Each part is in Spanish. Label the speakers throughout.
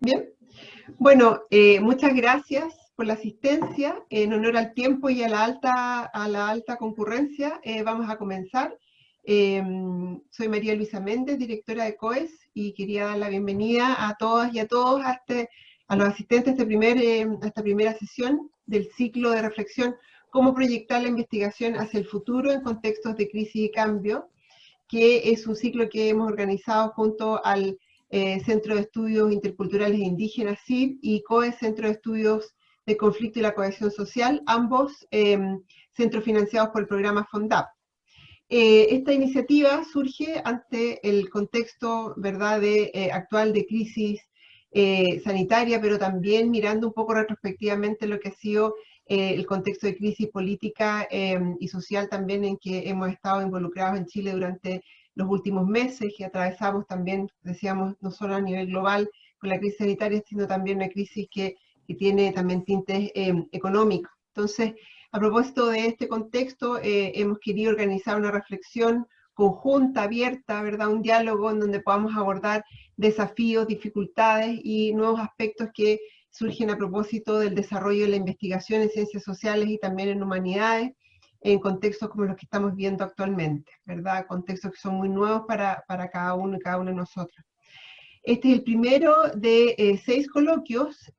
Speaker 1: Bien. Bueno, muchas gracias por la asistencia. En honor al tiempo y a la alta concurrencia, vamos a comenzar. Soy María Luisa Méndez, directora de COES, y quería dar la bienvenida a todas y a todos a los asistentes a esta primera sesión del ciclo de reflexión Cómo proyectar la investigación hacia el futuro en contextos de crisis y cambio, que es un ciclo que hemos organizado junto al Centro de Estudios Interculturales e Indígenas, CID, y COES, Centro de Estudios de Conflicto y la Cohesión Social, ambos centros financiados por el programa FONDAP. Esta iniciativa surge ante el contexto, ¿verdad?, actual de crisis sanitaria, pero también mirando un poco retrospectivamente lo que ha sido el contexto de crisis política y social también en que hemos estado involucrados en Chile durante los últimos meses, que atravesamos también, decíamos, no solo a nivel global con la crisis sanitaria, sino también una crisis que tiene también tintes económicos. Entonces, a propósito de este contexto, hemos querido organizar una reflexión conjunta, abierta, ¿verdad? Un diálogo en donde podamos abordar desafíos, dificultades y nuevos aspectos que surgen a propósito del desarrollo de la investigación en ciencias sociales y también en humanidades, en contextos como los que estamos viendo actualmente, ¿verdad? Contextos que son muy nuevos para cada uno y cada una de nosotros. Este es el primero de 6 coloquios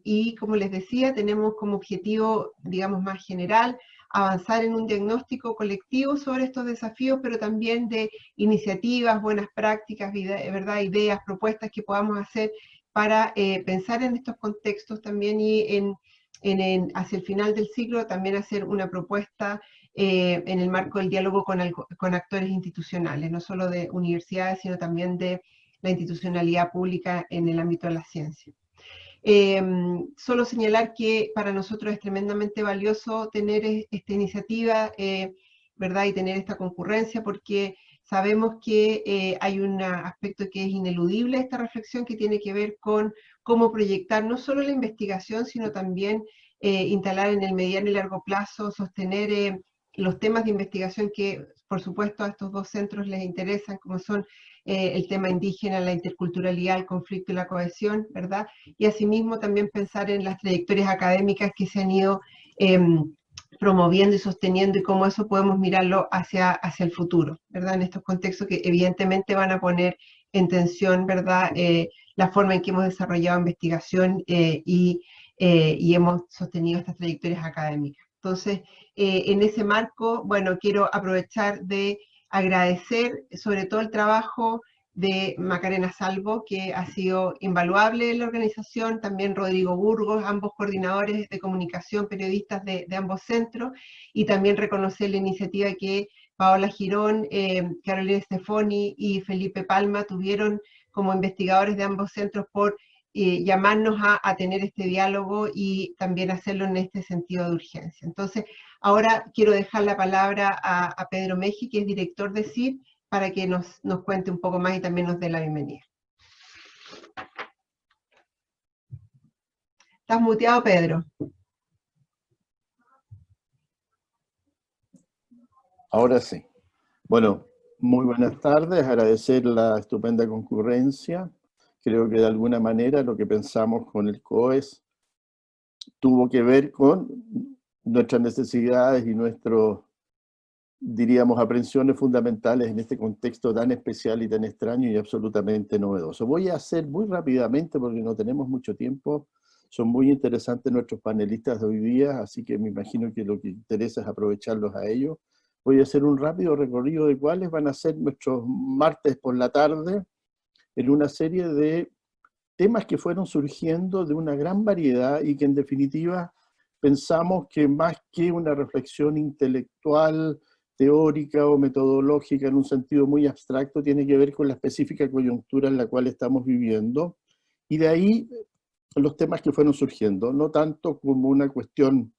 Speaker 1: y, como les decía, tenemos como objetivo, digamos, más general, avanzar en un diagnóstico colectivo sobre estos desafíos, pero también de iniciativas, buenas prácticas, ¿verdad? Ideas, propuestas que podamos hacer para pensar en estos contextos también y hacia el final del ciclo también hacer una propuesta en el marco del diálogo con actores institucionales, no solo de universidades, sino también de la institucionalidad pública en el ámbito de la ciencia. Solo señalar que para nosotros es tremendamente valioso tener esta iniciativa, ¿verdad? Y tener esta concurrencia, porque sabemos que hay un aspecto que es ineludible de esta reflexión, que tiene que ver con cómo proyectar no solo la investigación, sino también instalar en el mediano y largo plazo, sostener los temas de investigación que, por supuesto, a estos dos centros les interesan, como son el tema indígena, la interculturalidad, el conflicto y la cohesión, ¿verdad? Y asimismo también pensar en las trayectorias académicas que se han ido promoviendo y sosteniendo y cómo eso podemos mirarlo hacia el futuro, ¿verdad? En estos contextos que evidentemente van a poner en tensión, ¿verdad? La forma en que hemos desarrollado investigación y hemos sostenido estas trayectorias académicas. Entonces, en ese marco, bueno, quiero aprovechar de agradecer sobre todo el trabajo de Macarena Salvo, que ha sido invaluable en la organización, también Rodrigo Burgos, ambos coordinadores de comunicación, periodistas de ambos centros, y también reconocer la iniciativa que Paola Girón, Carolina Stefoni y Felipe Palma tuvieron como investigadores de ambos centros por llamarnos a tener este diálogo y también hacerlo en este sentido de urgencia. Entonces, ahora quiero dejar la palabra a Pedro Meji, que es director de CID, para que nos cuente un poco más y también nos dé la bienvenida. Estás muteado, Pedro.
Speaker 2: Ahora sí. Bueno, muy buenas tardes, agradecer la estupenda concurrencia. Creo que de alguna manera lo que pensamos con el COES tuvo que ver con nuestras necesidades y nuestros, diríamos, aprensiones fundamentales en este contexto tan especial y tan extraño y absolutamente novedoso. Voy a hacer muy rápidamente, porque no tenemos mucho tiempo, son muy interesantes nuestros panelistas de hoy día, así que me imagino que lo que interesa es aprovecharlos a ellos. Voy a hacer un rápido recorrido de cuáles van a ser nuestros martes por la tarde, en una serie de temas que fueron surgiendo de una gran variedad y que en definitiva pensamos que más que una reflexión intelectual, teórica o metodológica en un sentido muy abstracto, tiene que ver con la específica coyuntura en la cual estamos viviendo. Y de ahí los temas que fueron surgiendo, no tanto como una cuestión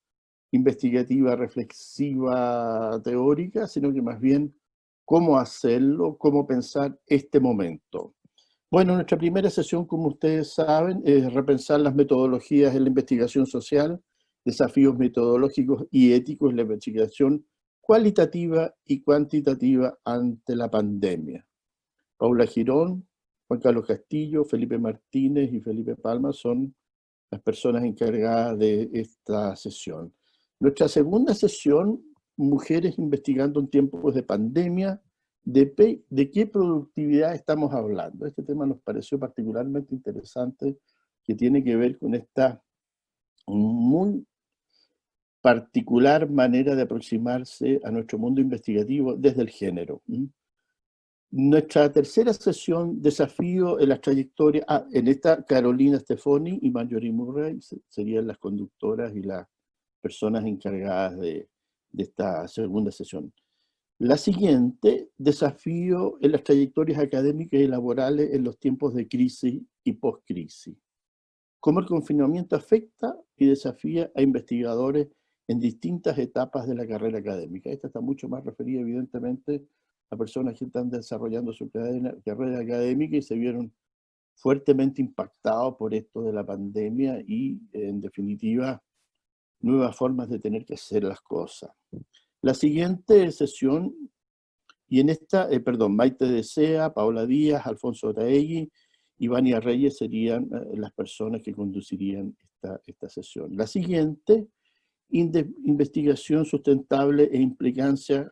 Speaker 2: investigativa, reflexiva, teórica, sino que más bien cómo hacerlo, cómo pensar este momento. Bueno, nuestra primera sesión, como ustedes saben, es repensar las metodologías en la investigación social, desafíos metodológicos y éticos en la investigación cualitativa y cuantitativa ante la pandemia. Paola Girón, Juan Carlos Castillo, Felipe Martínez y Felipe Palma son las personas encargadas de esta sesión. Nuestra segunda sesión, Mujeres investigando en tiempos de pandemia, ¿de qué productividad estamos hablando? Este tema nos pareció particularmente interesante, que tiene que ver con esta muy particular manera de aproximarse a nuestro mundo investigativo desde el género. Nuestra tercera sesión, Desafío en las trayectorias, en esta Carolina Stefani y Marjorie Murray serían las conductoras y las personas encargadas de esta segunda sesión. La siguiente, Desafío en las trayectorias académicas y laborales en los tiempos de crisis y post-crisis. Cómo el confinamiento afecta y desafía a investigadores en distintas etapas de la carrera académica. Esta está mucho más referida, evidentemente, a personas que están desarrollando su carrera académica y se vieron fuertemente impactados por esto de la pandemia y, en definitiva, nuevas formas de tener que hacer las cosas. La siguiente sesión, y en esta, Maite Desea, Paola Díaz, Alfonso Otaegui y Vania Reyes serían las personas que conducirían esta sesión. La siguiente, investigación sustentable e implicancia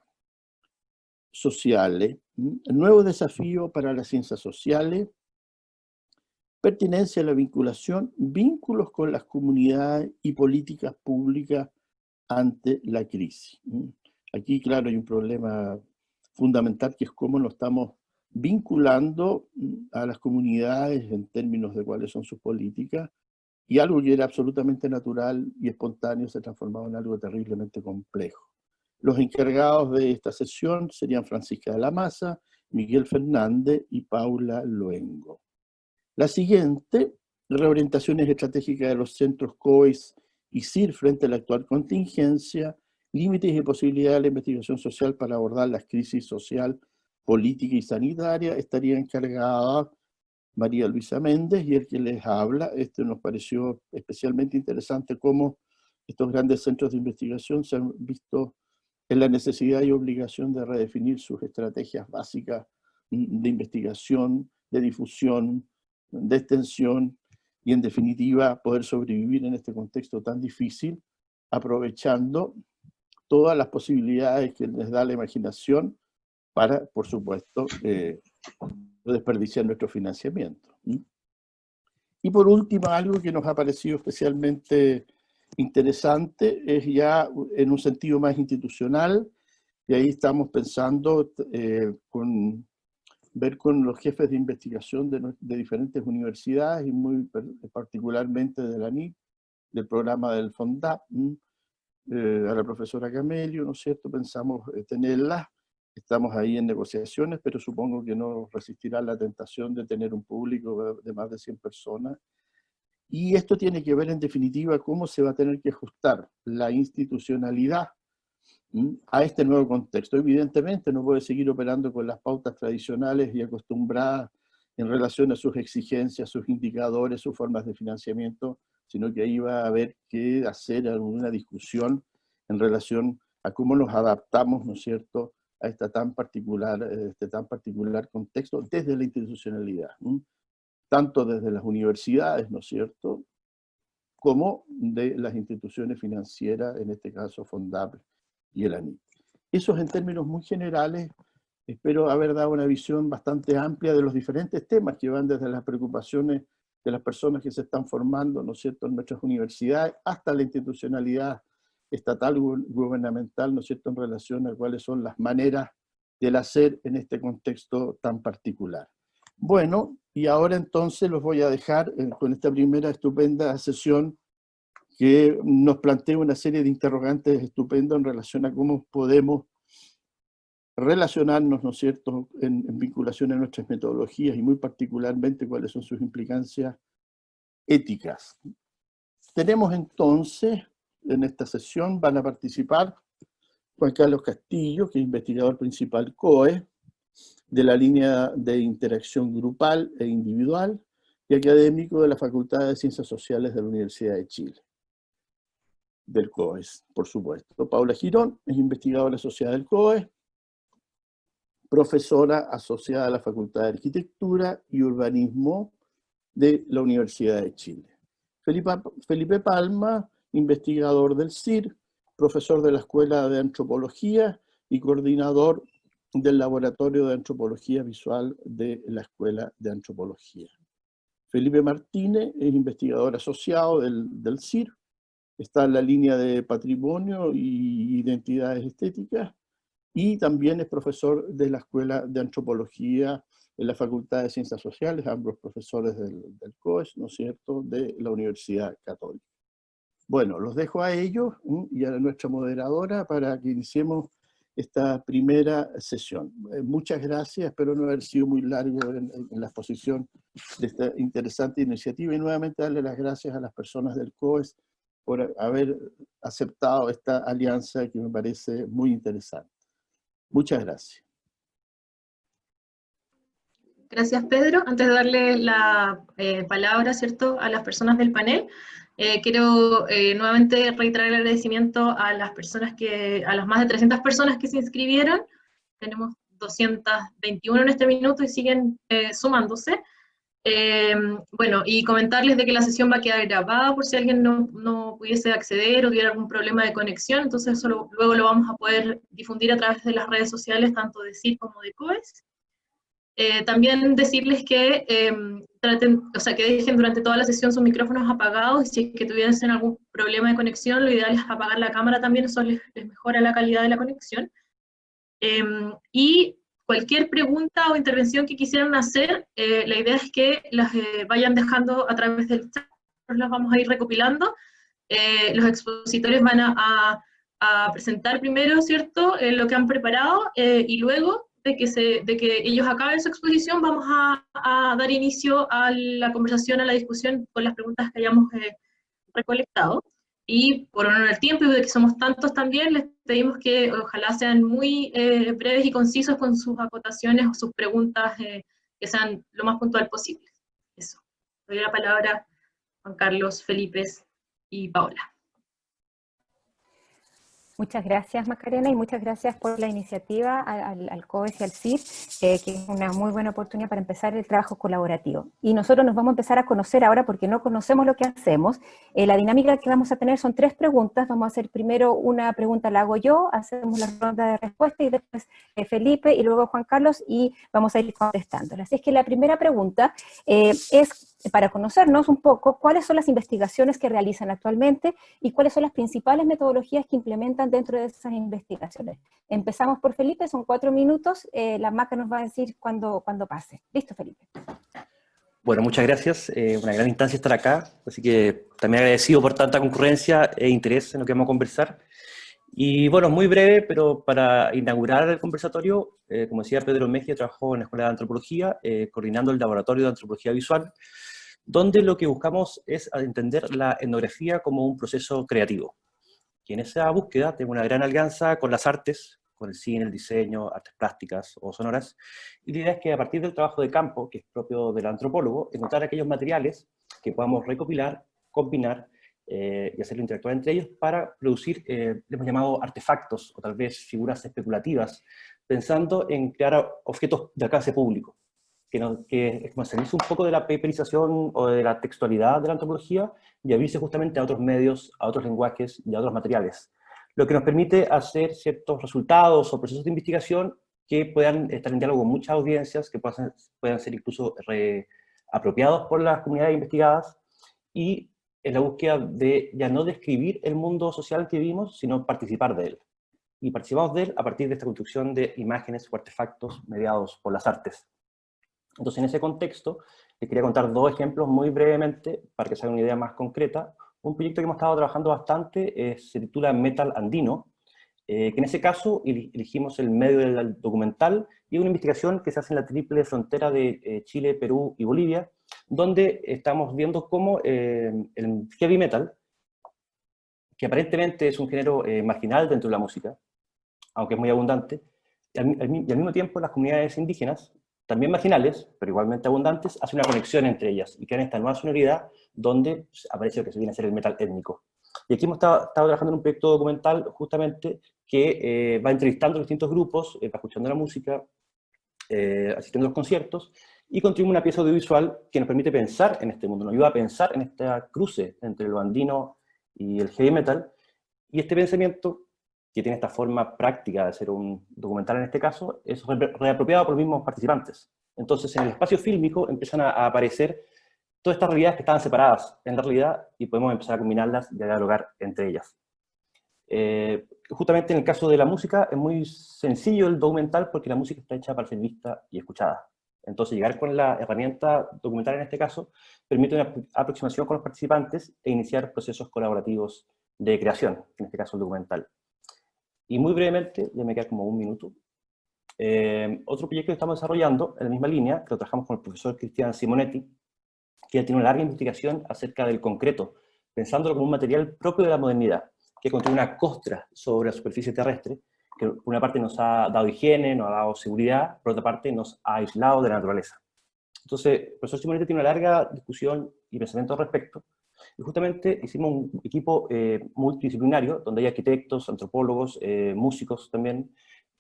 Speaker 2: sociales, nuevo desafío para las ciencias sociales, pertinencia a la vinculación, vínculos con las comunidades y políticas públicas ante la crisis. Aquí, claro, hay un problema fundamental que es cómo nos estamos vinculando a las comunidades en términos de cuáles son sus políticas, y algo que era absolutamente natural y espontáneo se ha transformado en algo terriblemente complejo. Los encargados de esta sesión serían Francisca de la Maza, Miguel Fernández y Paula Luengo. La siguiente, reorientaciones estratégicas de los centros COIS y CIR frente a la actual contingencia, límites y posibilidades de la investigación social para abordar las crisis social, política y sanitaria, estaría encargada María Luisa Méndez, y el que les habla. Nos pareció especialmente interesante cómo estos grandes centros de investigación se han visto en la necesidad y obligación de redefinir sus estrategias básicas de investigación, de difusión, de extensión, y en definitiva poder sobrevivir en este contexto tan difícil, aprovechando todas las posibilidades que les da la imaginación para, por supuesto, no desperdiciar nuestro financiamiento. Y por último, algo que nos ha parecido especialmente interesante es ya en un sentido más institucional, y ahí estamos pensando ver con los jefes de investigación de diferentes universidades, y muy particularmente de la NIT, del programa del FONDAP, a la profesora Camelio, ¿no es cierto? Pensamos tenerla. Estamos ahí en negociaciones, pero supongo que no resistirá la tentación de tener un público de más de 100 personas. Y esto tiene que ver, en definitiva, cómo se va a tener que ajustar la institucionalidad a este nuevo contexto. Evidentemente no puede seguir operando con las pautas tradicionales y acostumbradas en relación a sus exigencias, sus indicadores, sus formas de financiamiento, sino que ahí va a haber que hacer alguna discusión en relación a cómo nos adaptamos, ¿no es cierto?, a este tan particular contexto desde la institucionalidad, tanto desde las universidades, ¿no es cierto?, como de las instituciones financieras, en este caso FONDAP y el ANIT. Eso es en términos muy generales. Espero haber dado una visión bastante amplia de los diferentes temas que van desde las preocupaciones de las personas que se están formando, ¿no es cierto?, en nuestras universidades, hasta la institucionalidad estatal gubernamental, ¿no es cierto?, en relación a cuáles son las maneras del hacer en este contexto tan particular. Bueno, y ahora entonces los voy a dejar con esta primera estupenda sesión que nos plantea una serie de interrogantes estupendos en relación a cómo podemos relacionarnos, ¿no es cierto?, en vinculación a nuestras metodologías, y muy particularmente cuáles son sus implicancias éticas. Tenemos entonces, en esta sesión van a participar Juan Carlos Castillo, que es investigador principal COE, de la línea de interacción grupal e individual, y académico de la Facultad de Ciencias Sociales de la Universidad de Chile, del COE, por supuesto. Paula Girón es investigadora asociada del COE. profesora asociada a la Facultad de Arquitectura y Urbanismo de la Universidad de Chile. Felipe Palma, investigador del CIR, profesor de la Escuela de Antropología y coordinador del Laboratorio de Antropología Visual de la Escuela de Antropología. Felipe Martínez es investigador asociado del CIR, está en la línea de Patrimonio y Identidades Estéticas, y también es profesor de la Escuela de Antropología en la Facultad de Ciencias Sociales, ambos profesores del COES, ¿no es cierto?, de la Universidad Católica. Bueno, los dejo a ellos y a nuestra moderadora para que iniciemos esta primera sesión. Muchas gracias, espero no haber sido muy largo en la exposición de esta interesante iniciativa, y nuevamente darle las gracias a las personas del COES por haber aceptado esta alianza que me parece muy interesante. Muchas gracias.
Speaker 3: Gracias, Pedro. Antes de darle la palabra, ¿cierto?, a las personas del panel, quiero nuevamente reiterar el agradecimiento a las personas a las más de 300 personas que se inscribieron. Tenemos 221 en este minuto y siguen sumándose. Bueno, y comentarles de que la sesión va a quedar grabada por si alguien no pudiese acceder o tuviera algún problema de conexión, entonces eso luego lo vamos a poder difundir a través de las redes sociales, tanto de CIR como de COES. También decirles que que dejen durante toda la sesión sus micrófonos apagados, y si es que tuviesen algún problema de conexión, lo ideal es apagar la cámara también, eso les mejora la calidad de la conexión. Y cualquier pregunta o intervención que quisieran hacer, la idea es que las vayan dejando a través del chat, las vamos a ir recopilando. Los expositores van a presentar primero, ¿cierto?, lo que han preparado, y luego de que ellos acaben su exposición, vamos a dar inicio a la conversación, a la discusión con las preguntas que hayamos recolectado. Y por honor al tiempo y de que somos tantos también, les pedimos que ojalá sean muy breves y concisos con sus acotaciones o sus preguntas, que sean lo más puntual posible. Eso. Doy la palabra a Juan Carlos, Felipe y Paola.
Speaker 4: Muchas gracias, Macarena, y muchas gracias por la iniciativa al COES y al CIR, que es una muy buena oportunidad para empezar el trabajo colaborativo. Y nosotros nos vamos a empezar a conocer ahora porque no conocemos lo que hacemos. La dinámica que vamos a tener son 3 preguntas. Vamos a hacer primero una pregunta, la hago yo, hacemos la ronda de respuesta, y después Felipe, y luego Juan Carlos, y vamos a ir contestándola. Así es que la primera pregunta es para conocernos un poco cuáles son las investigaciones que realizan actualmente y cuáles son las principales metodologías que implementan dentro de esas investigaciones. Empezamos por Felipe, son 4 minutos, la Maca nos va a decir cuando pase. Listo, Felipe.
Speaker 5: Bueno, muchas gracias, una gran instancia estar acá, así que también agradecido por tanta concurrencia e interés en lo que vamos a conversar. Y bueno, muy breve, pero para inaugurar el conversatorio, como decía Pedro Mejía, trabajó en la Escuela de Antropología, coordinando el Laboratorio de Antropología Visual, donde lo que buscamos es entender la etnografía como un proceso creativo. Y en esa búsqueda tengo una gran alianza con las artes, con el cine, el diseño, artes plásticas o sonoras, y la idea es que a partir del trabajo de campo, que es propio del antropólogo, encontrar aquellos materiales que podamos recopilar, combinar y hacerlo interactuar entre ellos para producir, le hemos llamado artefactos, o tal vez figuras especulativas, pensando en crear objetos de alcance público, que salirse un poco de la paperización o de la textualidad de la antropología y abrirse justamente a otros medios, a otros lenguajes y a otros materiales. Lo que nos permite hacer ciertos resultados o procesos de investigación que puedan estar en diálogo con muchas audiencias, que puedan ser incluso apropiados por las comunidades investigadas, y en la búsqueda de ya no describir el mundo social que vivimos, sino participar de él. Y participamos de él a partir de esta construcción de imágenes o artefactos mediados por las artes. Entonces, en ese contexto, les quería contar 2 ejemplos muy brevemente, para que se hagan una idea más concreta. Un proyecto que hemos estado trabajando bastante se titula Metal Andino, que en ese caso elegimos el medio del documental, y una investigación que se hace en la triple frontera de Chile, Perú y Bolivia, donde estamos viendo cómo el heavy metal, que aparentemente es un género marginal dentro de la música, aunque es muy abundante, y al mismo tiempo las comunidades indígenas, también marginales, pero igualmente abundantes, hacen una conexión entre ellas y crean esta nueva sonoridad donde aparece lo que se viene a ser el metal étnico. Y aquí hemos estado trabajando en un proyecto documental justamente que va entrevistando a distintos grupos, va escuchando la música, asistiendo a los conciertos, y construimos una pieza audiovisual que nos permite pensar en este mundo, nos ayuda a pensar en esta cruce entre lo andino y el heavy metal, y este pensamiento, que tiene esta forma práctica de ser un documental en este caso, es reapropiado por los mismos participantes. Entonces, en el espacio fílmico empiezan a aparecer todas estas realidades que estaban separadas en la realidad, y podemos empezar a combinarlas y a dialogar entre ellas. Justamente en el caso de la música, es muy sencillo el documental porque la música está hecha para ser vista y escuchada. Entonces, llegar con la herramienta documental en este caso, permite una aproximación con los participantes e iniciar procesos colaborativos de creación, en este caso el documental. Y muy brevemente, ya me queda como un minuto, otro proyecto que estamos desarrollando en la misma línea, que lo trabajamos con el profesor Cristian Simonetti, que ya tiene una larga investigación acerca del concreto, pensándolo como un material propio de la modernidad, que contiene una costra sobre la superficie terrestre, que por una parte nos ha dado higiene, nos ha dado seguridad, por otra parte nos ha aislado de la naturaleza. Entonces, el profesor Simonetti tiene una larga discusión y pensamiento al respecto, y justamente hicimos un equipo multidisciplinario, donde hay arquitectos, antropólogos, músicos también,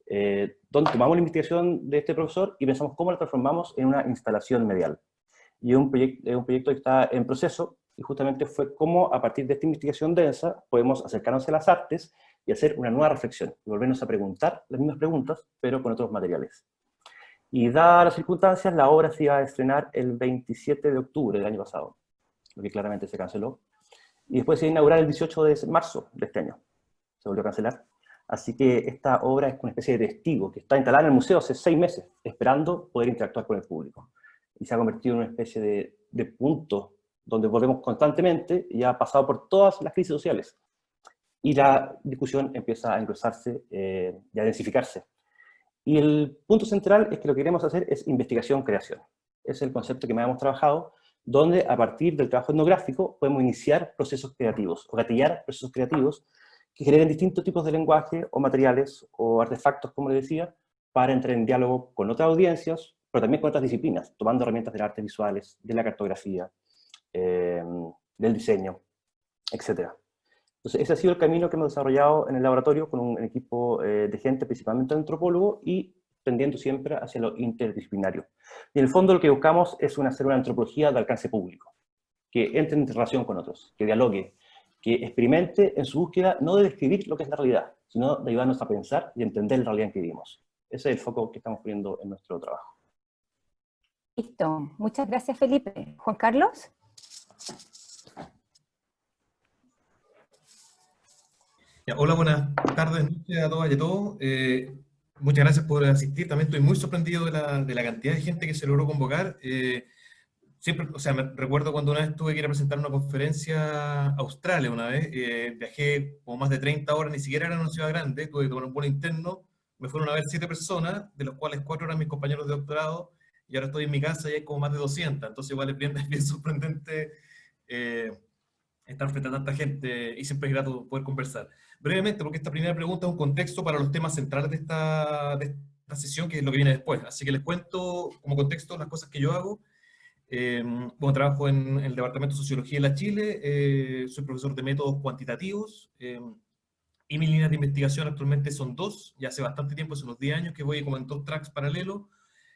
Speaker 5: donde tomamos la investigación de este profesor y pensamos cómo la transformamos en una instalación medial. Y es un proyecto que está en proceso, y justamente fue cómo a partir de esta investigación densa podemos acercarnos a las artes y hacer una nueva reflexión, y volvernos a preguntar las mismas preguntas, pero con otros materiales. Y dadas las circunstancias, la obra se iba a estrenar el 27 de octubre del año pasado, lo que claramente se canceló, y después se iba a inaugurar el 18 de marzo de este año. Se volvió a cancelar. Así que esta obra es una especie de testigo que está instalada en el museo hace 6 meses, esperando poder interactuar con el público. Y se ha convertido en una especie de punto donde volvemos constantemente, y ha pasado por todas las crisis sociales. Y la discusión empieza a engrosarse y a densificarse. Y el punto central es que lo que queremos hacer es investigación-creación. Es el concepto que más hemos trabajado, donde a partir del trabajo etnográfico podemos iniciar procesos creativos, o gatillar procesos creativos que generen distintos tipos de lenguaje, o materiales, o artefactos, como le decía, para entrar en diálogo con otras audiencias, pero también con otras disciplinas, tomando herramientas de las artes visuales, de la cartografía, del diseño, etc. Entonces, ese ha sido el camino que hemos desarrollado en el laboratorio con un equipo de gente, principalmente antropólogo, y tendiendo siempre hacia lo interdisciplinario. Y en el fondo lo que buscamos es hacer una antropología de alcance público, que entre en relación con otros, que dialogue, que experimente en su búsqueda no de describir lo que es la realidad, sino de ayudarnos a pensar y entender la realidad en que vivimos. Ese es el foco que estamos poniendo en nuestro trabajo.
Speaker 4: Listo. Muchas gracias, Felipe. Juan Carlos.
Speaker 6: Hola, buenas tardes, noches a todas y a todos. Muchas gracias por asistir. También estoy muy sorprendido de la cantidad de gente que se logró convocar. Siempre, o sea, me recuerdo cuando una vez tuve que ir a presentar una conferencia a Australia una vez. Viajé como más de 30 horas, ni siquiera era una ciudad grande, tuve que tomar un vuelo interno. Me fueron a ver 7 personas, de los cuales 4 eran mis compañeros de doctorado, y ahora estoy en mi casa y hay como más de 200. Entonces igual es bien sorprendente estar frente a tanta gente, y siempre es grato poder conversar. Brevemente, porque esta primera pregunta es un contexto para los temas centrales de esta sesión, que es lo que viene después. Así que les cuento como contexto las cosas que yo hago. Bueno, trabajo en el Departamento de Sociología de la Chile, soy profesor de métodos cuantitativos, y mis líneas de investigación actualmente son 2, ya hace bastante tiempo, hace unos 10 años que voy como en 2 tracks paralelos.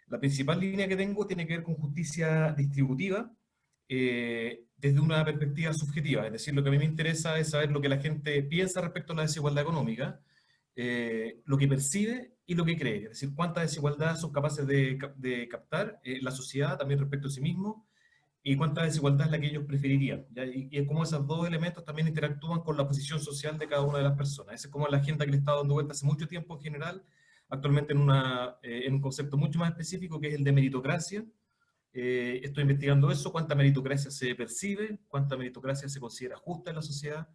Speaker 6: La principal línea que tengo tiene que ver con justicia distributiva, desde una perspectiva subjetiva, es decir, lo que a mí me interesa es saber lo que la gente piensa respecto a la desigualdad económica, lo que percibe y lo que cree, es decir, cuántas desigualdades son capaces de captar la sociedad también respecto a sí mismo, y cuánta desigualdad es la que ellos preferirían, ¿ya? Y cómo esos 2 elementos también interactúan con la posición social de cada una de las personas. Esa es como la agenda que le he estado dando vuelta hace mucho tiempo en general, actualmente en un concepto mucho más específico, que es el de meritocracia. Estoy investigando eso, cuánta meritocracia se percibe, cuánta meritocracia se considera justa en la sociedad,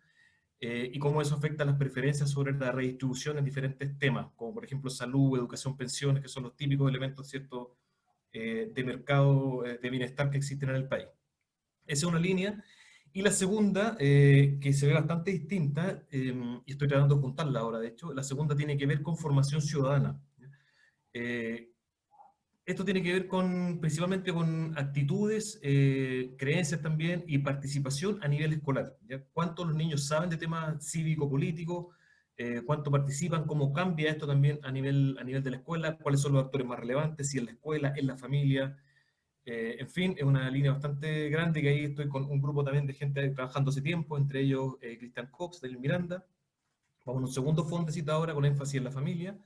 Speaker 6: y cómo eso afecta a las preferencias sobre la redistribución en diferentes temas, como por ejemplo salud, educación, pensiones, que son los típicos elementos, ¿cierto?, de mercado de bienestar que existen en el país. Esa es una línea. Y la segunda, que se ve bastante distinta, y estoy tratando de juntarla ahora, de hecho, la segunda tiene que ver con formación ciudadana. Esto tiene que ver principalmente con actitudes, creencias también, y participación a nivel escolar, ¿ya? Cuánto los niños saben de temas cívico-políticos, cuánto participan, cómo cambia esto también a nivel de la escuela, cuáles son los actores más relevantes, si en la escuela, en la familia. En fin, es una línea bastante grande, que ahí estoy con un grupo también de gente trabajando hace tiempo, entre ellos Cristian Cox, Daniel Miranda. Vamos a un segundo fondecito ahora con énfasis en la familia.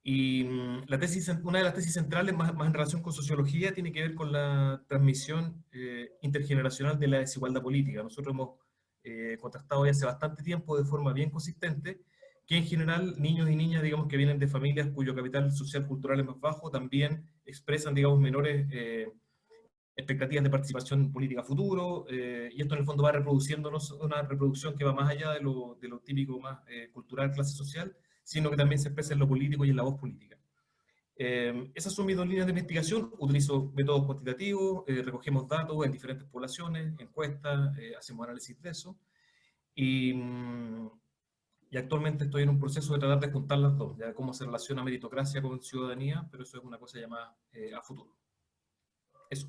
Speaker 6: Y una de las tesis centrales, más en relación con sociología, tiene que ver con la transmisión intergeneracional de la desigualdad política. Nosotros hemos contrastado ya hace bastante tiempo de forma bien consistente que en general niños y niñas, digamos, que vienen de familias cuyo capital social cultural es más bajo, también expresan, digamos, menores expectativas de participación política a futuro, y esto en el fondo va reproduciéndonos una reproducción que va más allá de lo típico más cultural, clase social, sino que también se expresa en lo político y en la voz política. Esas son mis dos líneas de investigación. Utilizo métodos cuantitativos, recogemos datos en diferentes poblaciones, encuestas, hacemos análisis de eso, y actualmente estoy en un proceso de tratar de juntar las dos, ya cómo se relaciona meritocracia con ciudadanía, pero eso es una cosa ya más a futuro. Eso.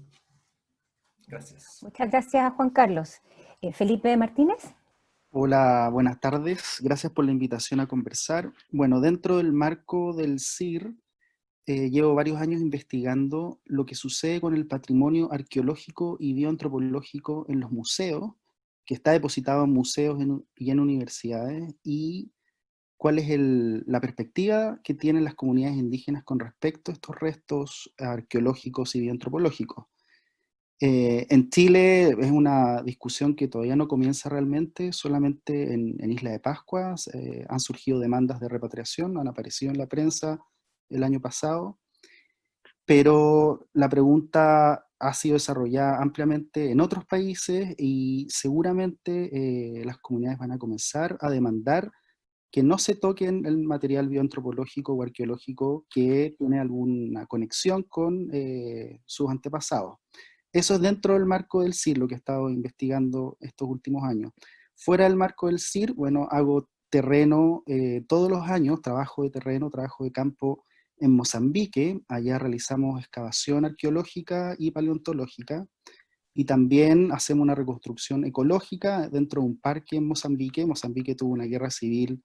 Speaker 6: Gracias.
Speaker 4: Muchas gracias, Juan Carlos. Felipe Martínez.
Speaker 7: Hola, buenas tardes. Gracias por la invitación a conversar. Bueno, dentro del marco del CIR, llevo varios años investigando lo que sucede con el patrimonio arqueológico y bioantropológico en los museos, que está depositado en museos y en universidades, y cuál es la perspectiva que tienen las comunidades indígenas con respecto a estos restos arqueológicos y bioantropológicos. En Chile es una discusión que todavía no comienza realmente, solamente en Isla de Pascua han surgido demandas de repatriación, han aparecido en la prensa el año pasado, pero la pregunta ha sido desarrollada ampliamente en otros países y seguramente las comunidades van a comenzar a demandar que no se toquen el material bioantropológico o arqueológico que tiene alguna conexión con sus antepasados. Eso es dentro del marco del CIR, lo que he estado investigando estos últimos años. Fuera del marco del CIR, bueno, hago terreno todos los años, trabajo de terreno, trabajo de campo en Mozambique. Allá realizamos excavación arqueológica y paleontológica, y también hacemos una reconstrucción ecológica dentro de un parque en Mozambique. Mozambique tuvo una guerra civil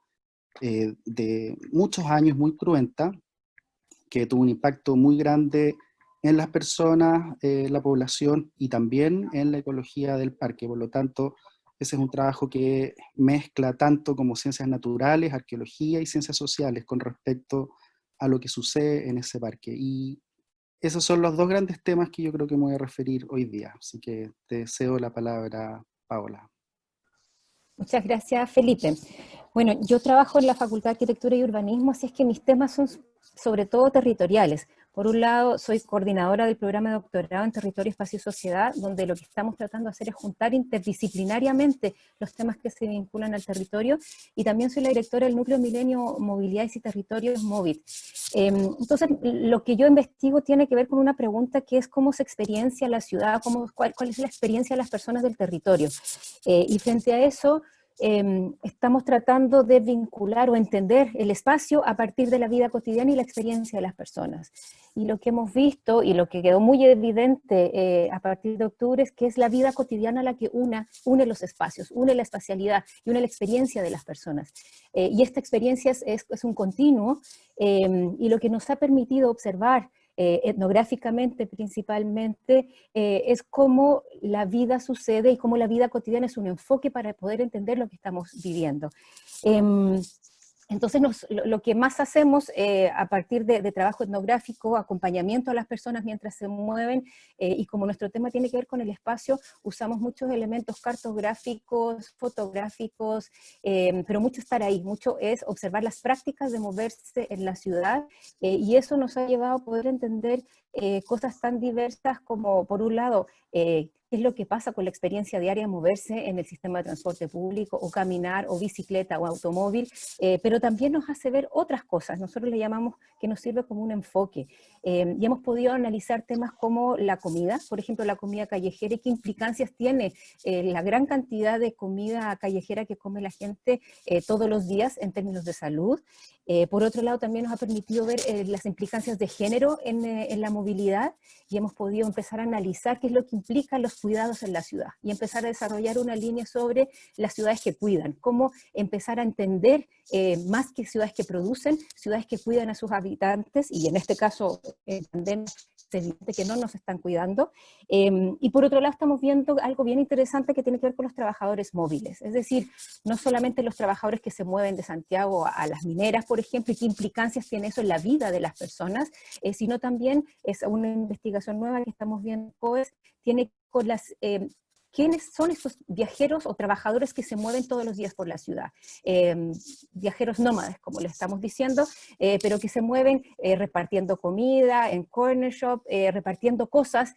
Speaker 7: de muchos años, muy cruenta, que tuvo un impacto muy grande en las personas, la población y también en la ecología del parque. Por lo tanto, ese es un trabajo que mezcla tanto como ciencias naturales, arqueología y ciencias sociales con respecto a lo que sucede en ese parque. Y esos son los dos grandes temas que yo creo que me voy a referir hoy día. Así que te cedo la palabra, Paola.
Speaker 4: Muchas gracias, Felipe. Bueno, yo trabajo en la Facultad de Arquitectura y Urbanismo, así es que mis temas son sobre todo territoriales. Por un lado, soy coordinadora del programa de doctorado en Territorio, Espacio y Sociedad, donde lo que estamos tratando de hacer es juntar interdisciplinariamente los temas que se vinculan al territorio, y también soy la directora del Núcleo Milenio Movilidades y Territorios, MOVIT. Entonces, lo que yo investigo tiene que ver con una pregunta que es cómo se experiencia la ciudad, cuál es la experiencia de las personas del territorio. Y frente a eso, estamos tratando de vincular o entender el espacio a partir de la vida cotidiana y la experiencia de las personas. Y lo que hemos visto, y lo que quedó muy evidente a partir de octubre, es que es la vida cotidiana la que une los espacios, une la espacialidad y une la experiencia de las personas. Y esta experiencia es un continuo, y lo que nos ha permitido observar etnográficamente principalmente, es cómo la vida sucede y cómo la vida cotidiana es un enfoque para poder entender lo que estamos viviendo. Entonces, lo que más hacemos a partir de trabajo etnográfico, acompañamiento a las personas mientras se mueven, y como nuestro tema tiene que ver con el espacio, usamos muchos elementos cartográficos, fotográficos, pero mucho estar ahí, mucho es observar las prácticas de moverse en la ciudad, y eso nos ha llevado a poder entender cosas tan diversas como, por un lado, qué es lo que pasa con la experiencia diaria de moverse en el sistema de transporte público, o caminar, o bicicleta, o automóvil, pero también nos hace ver otras cosas. Nosotros le llamamos que nos sirve como un enfoque, y hemos podido analizar temas como la comida, por ejemplo, la comida callejera, y qué implicancias tiene la gran cantidad de comida callejera que come la gente todos los días en términos de salud. Por otro lado, también nos ha permitido ver las implicancias de género en la movilidad, y hemos podido empezar a analizar qué es lo que implican los cuidados en la ciudad y empezar a desarrollar una línea sobre las ciudades que cuidan, cómo empezar a entender más que ciudades que producen, ciudades que cuidan a sus habitantes, y en este caso pandemia es evidente que no nos están cuidando. Y por otro lado estamos viendo algo bien interesante que tiene que ver con los trabajadores móviles, es decir, no solamente los trabajadores que se mueven de Santiago a las mineras, por ejemplo, y qué implicancias tiene eso en la vida de las personas, sino también es una investigación nueva que estamos viendo, COES, tiene con las... ¿quiénes son estos viajeros o trabajadores que se mueven todos los días por la ciudad? Viajeros nómades, como le estamos diciendo, pero que se mueven repartiendo comida, en corner shop, repartiendo cosas,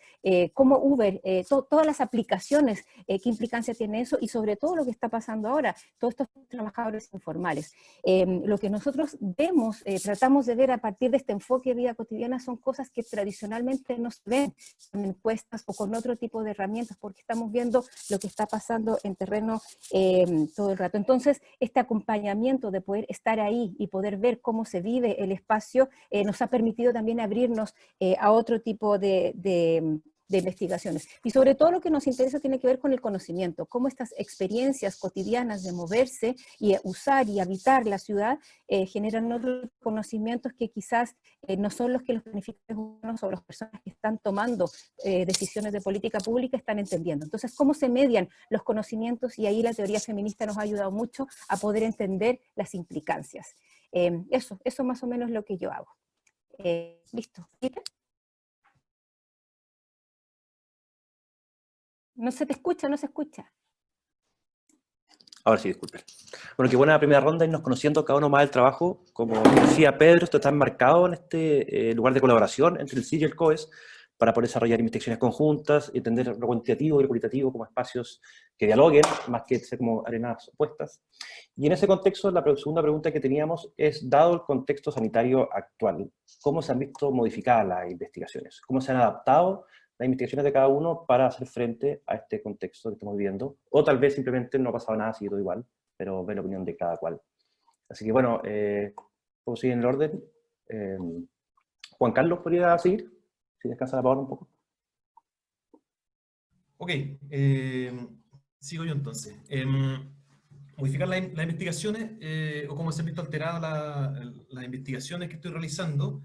Speaker 4: como Uber, todas las aplicaciones, qué implicancia tiene eso, y sobre todo lo que está pasando ahora, todos estos trabajadores informales. Lo que nosotros vemos, tratamos de ver a partir de este enfoque de vida cotidiana, son cosas que tradicionalmente no se ven en encuestas o con otro tipo de herramientas, porque estamos viendo lo que está pasando en terreno todo el rato. Entonces, este acompañamiento de poder estar ahí y poder ver cómo se vive el espacio nos ha permitido también abrirnos a otro tipo de investigaciones. Y sobre todo lo que nos interesa tiene que ver con el conocimiento, cómo estas experiencias cotidianas de moverse y usar y habitar la ciudad generan otros conocimientos que quizás no son los que los planificadores urbanos o las personas que están tomando decisiones de política pública están entendiendo. Entonces, ¿cómo se median los conocimientos? Y ahí la teoría feminista nos ha ayudado mucho a poder entender las implicancias. Eso más o menos es lo que yo hago. ¿Listo? ¿Peter? No se te escucha, no se escucha.
Speaker 5: Ahora sí, disculpen. Bueno, qué buena primera ronda, irnos conociendo cada uno más del trabajo. Como decía Pedro, esto está enmarcado en este lugar de colaboración entre el CIR y el COES para poder desarrollar investigaciones conjuntas, entender lo cuantitativo y lo cualitativo como espacios que dialoguen, más que ser como arenas opuestas. Y en ese contexto, la segunda pregunta que teníamos es, dado el contexto sanitario actual, ¿cómo se han visto modificadas las investigaciones? ¿Cómo se han adaptado las investigaciones de cada uno para hacer frente a este contexto que estamos viviendo? O tal vez simplemente no ha pasado nada, sigue todo igual, pero ve la opinión de cada cual. Así que bueno, ¿puedo seguir en el orden? Juan Carlos, ¿podría seguir? Si descansa la palabra un poco.
Speaker 6: Ok, sigo yo entonces. Modificar las investigaciones, o cómo se han visto alteradas las investigaciones que estoy realizando.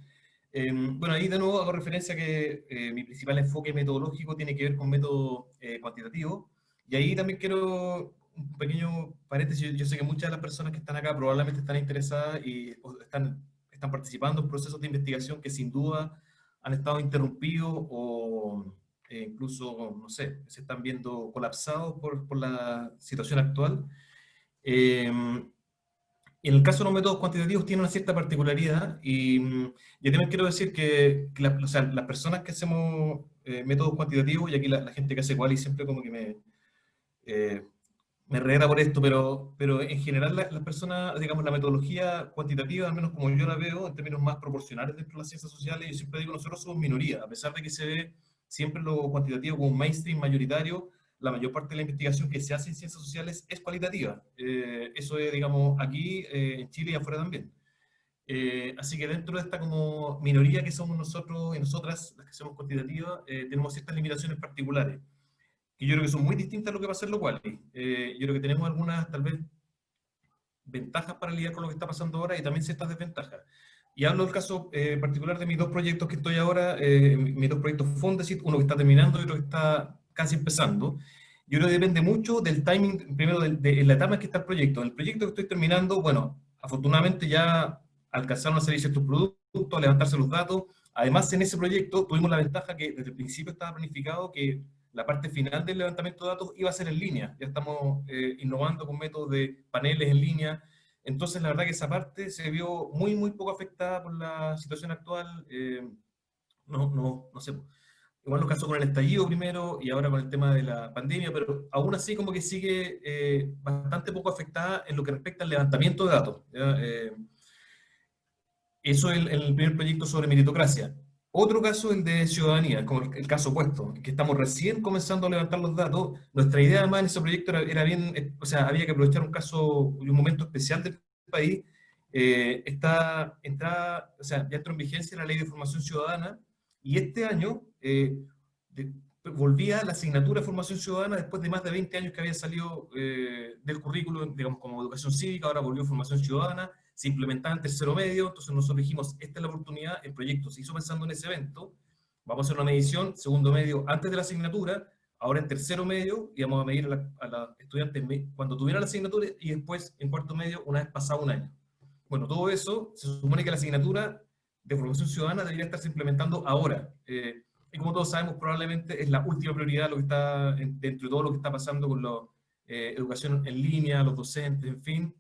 Speaker 6: Bueno, ahí de nuevo hago referencia a que mi principal enfoque metodológico tiene que ver con método cuantitativo, y ahí también quiero un pequeño paréntesis. Yo sé que muchas de las personas que están acá probablemente están interesadas y están participando en procesos de investigación que sin duda han estado interrumpidos o incluso, no sé, se están viendo colapsados por la situación actual. En el caso de los métodos cuantitativos tiene una cierta particularidad, y yo también quiero decir que o sea, las personas que hacemos métodos cuantitativos, y aquí la gente que hace Quali siempre como que me reta por esto, pero en general las personas, digamos, la metodología cuantitativa, al menos como yo la veo, en términos más proporcionales dentro de las ciencias sociales, yo siempre digo, nosotros somos minoría, a pesar de que se ve siempre lo cuantitativo como un mainstream mayoritario. La mayor parte de la investigación que se hace en ciencias sociales es cualitativa. Eso es, digamos, aquí, en Chile y afuera también. Así que dentro de esta como minoría que somos nosotros y nosotras, las que somos cuantitativas, tenemos ciertas limitaciones particulares, que yo creo que son muy distintas a lo que va a ser lo cual. Yo creo que tenemos algunas, tal vez, ventajas para lidiar con lo que está pasando ahora y también ciertas desventajas. Y hablo del caso particular de mis dos proyectos que estoy ahora, mis dos proyectos Fondesit, uno que está terminando y otro que está casi empezando. Yo creo que depende mucho del timing, primero de la etapa en que está el proyecto. El proyecto que estoy terminando, bueno, afortunadamente ya alcanzaron a salir ciertos productos, a levantarse los datos. Además, en ese proyecto tuvimos la ventaja que desde el principio estaba planificado que la parte final del levantamiento de datos iba a ser en línea. Ya estamos innovando con métodos de paneles en línea. Entonces, la verdad que esa parte se vio muy, muy poco afectada por la situación actual. No sé. Igual nos pasó con el estallido primero y ahora con el tema de la pandemia, pero aún así como que sigue bastante poco afectada en lo que respecta al levantamiento de datos. Eso es el primer proyecto sobre meritocracia. Otro caso, el de ciudadanía, como el caso opuesto, que estamos recién comenzando a levantar los datos. Nuestra idea además en ese proyecto era bien, o sea, había que aprovechar un caso y un momento especial del país. Ya entró en vigencia la Ley de Formación Ciudadana, y este año, volvía la asignatura de formación ciudadana después de más de 20 años que había salido del currículo, digamos, como educación cívica, ahora volvió formación ciudadana, se implementaba en tercero medio, entonces nosotros dijimos, esta es la oportunidad, el proyecto se hizo pensando en ese evento, vamos a hacer una medición, segundo medio antes de la asignatura, ahora en tercero medio, y vamos a medir a la estudiantes cuando tuvieran la asignatura, y después en cuarto medio, una vez pasado un año. Bueno, todo eso, se supone que la asignatura de formación ciudadana debería estarse implementando ahora. Y como todos sabemos, probablemente es la última prioridad lo que está, dentro de todo lo que está pasando con la educación en línea, los docentes, en fin,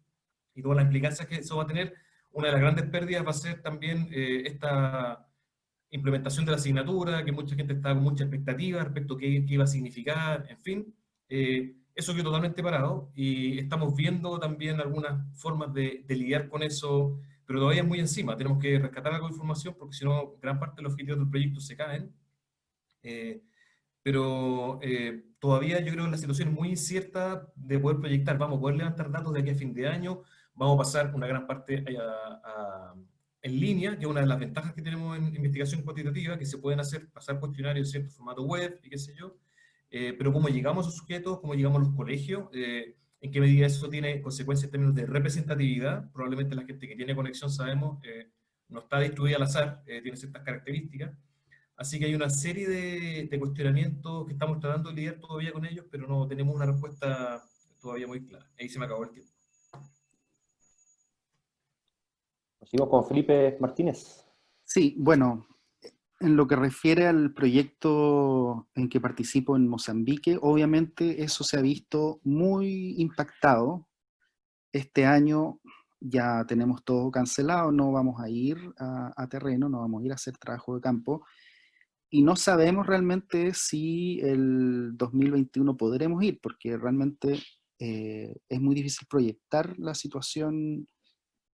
Speaker 6: y todas las implicancias que eso va a tener. Una de las grandes pérdidas va a ser también esta implementación de la asignatura, que mucha gente está con mucha expectativa respecto a qué iba a significar, en fin. Eso quedó totalmente parado y estamos viendo también algunas formas de lidiar con eso, pero todavía es muy encima. Tenemos que rescatar algo de información porque si no, gran parte de los objetivos del proyecto se caen. Pero todavía yo creo que la situación es muy incierta de poder proyectar. Vamos a poder levantar datos de aquí a fin de año, vamos a pasar una gran parte en línea, que es una de las ventajas que tenemos en investigación cuantitativa, que se pueden pasar cuestionarios en cierto formato web y qué sé yo, pero cómo llegamos a esos sujetos, cómo llegamos a los colegios, en qué medida eso tiene consecuencias en términos de representatividad. Probablemente la gente que tiene conexión, sabemos, no está distribuida al azar, tiene ciertas características. Así que hay una serie de cuestionamientos que estamos tratando de lidiar todavía con ellos, pero no tenemos una respuesta todavía muy clara. Ahí se me acabó el tiempo.
Speaker 5: Sigo con Felipe Martínez.
Speaker 7: Sí, bueno, en lo que refiere al proyecto en que participo en Mozambique, obviamente eso se ha visto muy impactado. Este año ya tenemos todo cancelado, no vamos a ir a terreno, no vamos a ir a hacer trabajo de campo. Y no sabemos realmente si el 2021 podremos ir, porque realmente es muy difícil proyectar la situación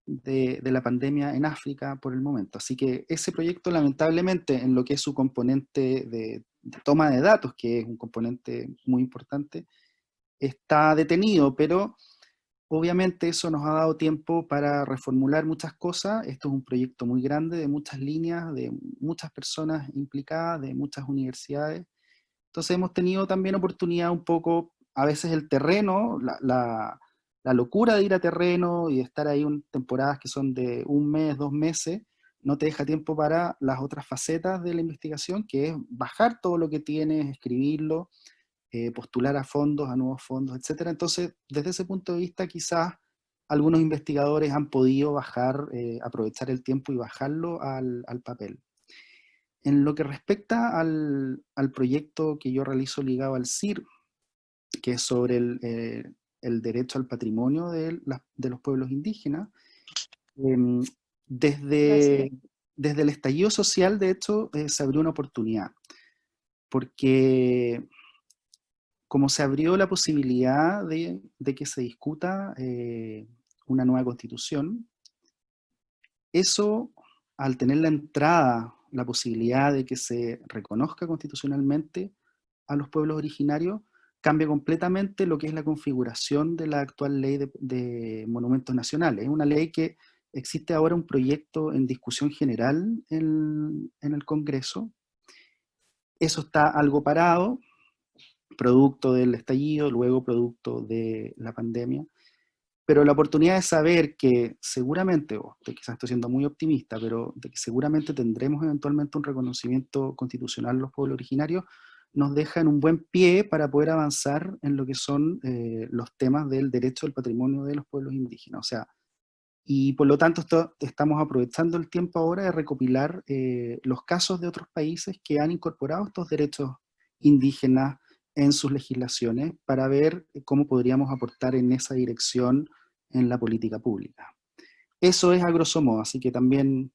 Speaker 7: de la pandemia en África por el momento. Así que ese proyecto, lamentablemente, en lo que es su componente de toma de datos, que es un componente muy importante, está detenido, pero obviamente eso nos ha dado tiempo para reformular muchas cosas. Esto es un proyecto muy grande, de muchas líneas, de muchas personas implicadas, de muchas universidades. Entonces hemos tenido también oportunidad un poco, a veces el terreno, la locura de ir a terreno y de estar ahí temporadas que son de un mes, 2 meses, no te deja tiempo para las otras facetas de la investigación, que es bajar todo lo que tienes, escribirlo, postular a fondos, a nuevos fondos, etc. Entonces, desde ese punto de vista, quizás algunos investigadores han podido bajar, aprovechar el tiempo y bajarlo al papel. En lo que respecta al proyecto que yo realizo ligado al CIR, que es sobre el derecho al patrimonio de los pueblos indígenas, desde el estallido social, de hecho, se abrió una oportunidad, porque como se abrió la posibilidad de que se discuta una nueva constitución, eso, al tener la entrada, la posibilidad de que se reconozca constitucionalmente a los pueblos originarios, cambia completamente lo que es la configuración de la actual ley de monumentos nacionales. Es una ley que existe ahora un proyecto en discusión general en el Congreso. Eso está algo parado, producto del estallido, luego producto de la pandemia. Pero la oportunidad de saber que seguramente, quizás estoy siendo muy optimista, pero de que seguramente tendremos eventualmente un reconocimiento constitucional a los pueblos originarios, nos deja en un buen pie para poder avanzar en lo que son los temas del derecho al patrimonio de los pueblos indígenas. O sea, y por lo tanto estamos aprovechando el tiempo ahora de recopilar los casos de otros países que han incorporado estos derechos indígenas en sus legislaciones para ver cómo podríamos aportar en esa dirección en la política pública. Eso es a grosso modo, así que también,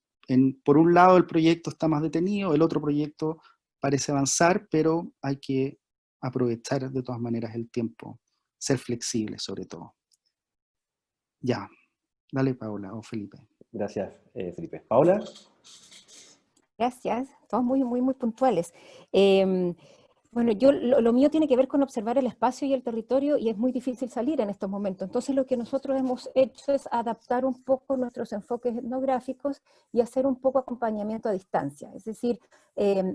Speaker 7: por un lado el proyecto está más detenido, el otro proyecto parece avanzar, pero hay que aprovechar de todas maneras el tiempo, ser flexible sobre todo. Ya, dale Paula o Felipe.
Speaker 5: Gracias, Felipe. Paula.
Speaker 4: Gracias, todos muy puntuales. Bueno, lo mío tiene que ver con observar el espacio y el territorio y es muy difícil salir en estos momentos. Entonces lo que nosotros hemos hecho es adaptar un poco nuestros enfoques etnográficos y hacer un poco acompañamiento a distancia. Es decir,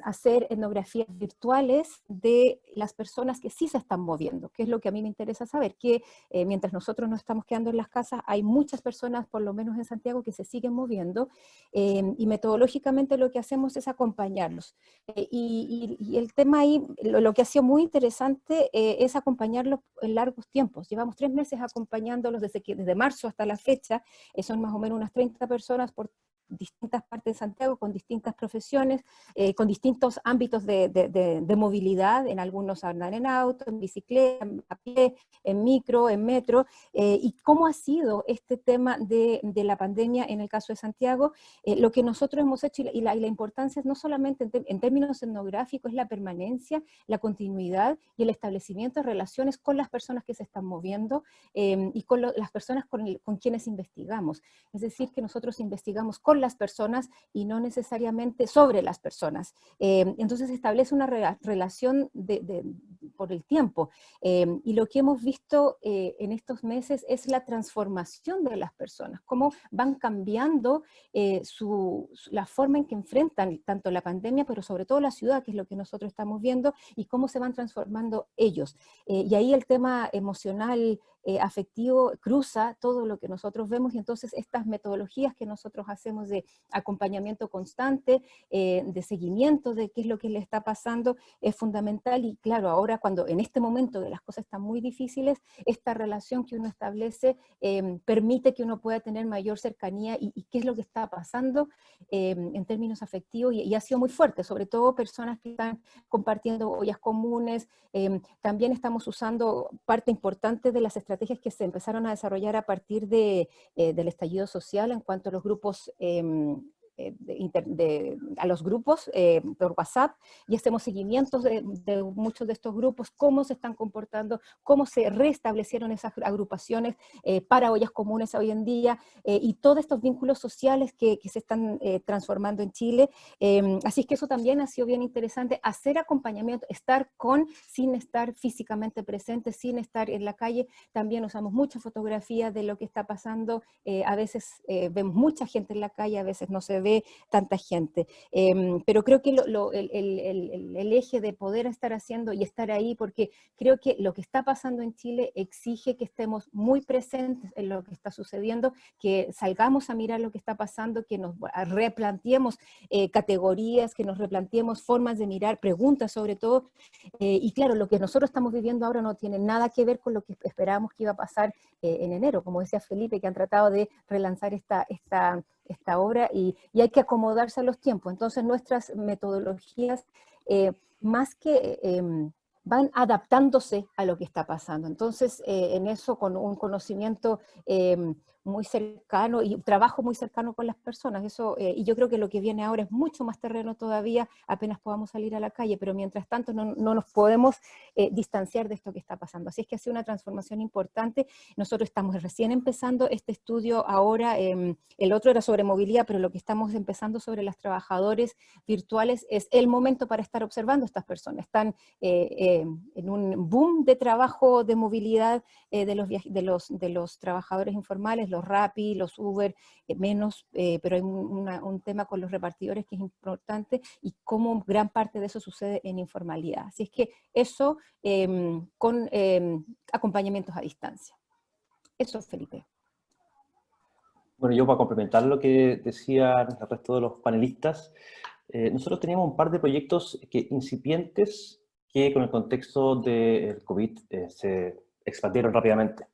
Speaker 4: hacer etnografías virtuales de las personas que sí se están moviendo, que es lo que a mí me interesa saber, que mientras nosotros nos estamos quedando en las casas, hay muchas personas, por lo menos en Santiago, que se siguen moviendo y metodológicamente lo que hacemos es acompañarlos. Y el tema ahí, lo que ha sido muy interesante es acompañarlos en largos tiempos. Llevamos 3 meses acompañándolos desde marzo hasta la fecha, son más o menos unas 30 personas por distintas partes de Santiago, con distintas profesiones, con distintos ámbitos de movilidad. En algunos andan en auto, en bicicleta, a pie, en micro, en metro, y cómo ha sido este tema de la pandemia en el caso de Santiago. Lo que nosotros hemos hecho y la importancia es no solamente en términos etnográficos, es la permanencia, la continuidad y el establecimiento de relaciones con las personas que se están moviendo y con las personas con quienes investigamos. Es decir, que nosotros investigamos con las personas y no necesariamente sobre las personas. Entonces establece una relación por el tiempo. Y lo que hemos visto en estos meses es la transformación de las personas, cómo van cambiando la forma en que enfrentan tanto la pandemia, pero sobre todo la ciudad, que es lo que nosotros estamos viendo, y cómo se van transformando ellos. Y ahí el tema emocional, afectivo, cruza todo lo que nosotros vemos, y entonces estas metodologías que nosotros hacemos de acompañamiento constante, de seguimiento de qué es lo que le está pasando, es fundamental. Y claro, ahora cuando en este momento que las cosas están muy difíciles, esta relación que uno establece permite que uno pueda tener mayor cercanía y qué es lo que está pasando en términos afectivos, y ha sido muy fuerte, sobre todo personas que están compartiendo ollas comunes. También estamos usando parte importante de las estrategias que se empezaron a desarrollar a partir del estallido social en cuanto a los grupos a los grupos por WhatsApp, y hacemos seguimientos de muchos de estos grupos, cómo se están comportando, cómo se restablecieron esas agrupaciones para ollas comunes hoy en día, y todos estos vínculos sociales que se están transformando en Chile. Así es que eso también ha sido bien interesante, hacer acompañamiento, estar sin estar físicamente presente, sin estar en la calle. También usamos mucha fotografía de lo que está pasando, a veces vemos mucha gente en la calle, a veces no se ve tanta gente, pero creo que el eje de poder estar haciendo y estar ahí, porque creo que lo que está pasando en Chile exige que estemos muy presentes en lo que está sucediendo, que salgamos a mirar lo que está pasando, que nos replanteemos categorías, que nos replanteemos formas de mirar, preguntas sobre todo, y claro, lo que nosotros estamos viviendo ahora no tiene nada que ver con lo que esperábamos que iba a pasar en enero, como decía Felipe, que han tratado de relanzar esta obra, y hay que acomodarse a los tiempos. Entonces nuestras metodologías, más que van adaptándose a lo que está pasando. Entonces, en eso, con un conocimiento muy cercano y trabajo muy cercano con las personas, eso, y yo creo que lo que viene ahora es mucho más terreno todavía, apenas podamos salir a la calle, pero mientras tanto no nos podemos distanciar de esto que está pasando. Así es que ha sido una transformación importante. Nosotros estamos recién empezando este estudio ahora, el otro era sobre movilidad, pero lo que estamos empezando sobre los trabajadores virtuales es el momento para estar observando a estas personas. Están en un boom de trabajo de movilidad de los trabajadores informales, los Rappi, los Uber, menos, pero hay un tema con los repartidores que es importante, y cómo gran parte de eso sucede en informalidad. Así es que eso con acompañamientos a distancia. Eso, Felipe.
Speaker 5: Bueno, yo para complementar lo que decían el resto de los panelistas, nosotros teníamos un par de proyectos incipientes que con el contexto del COVID se expandieron rápidamente.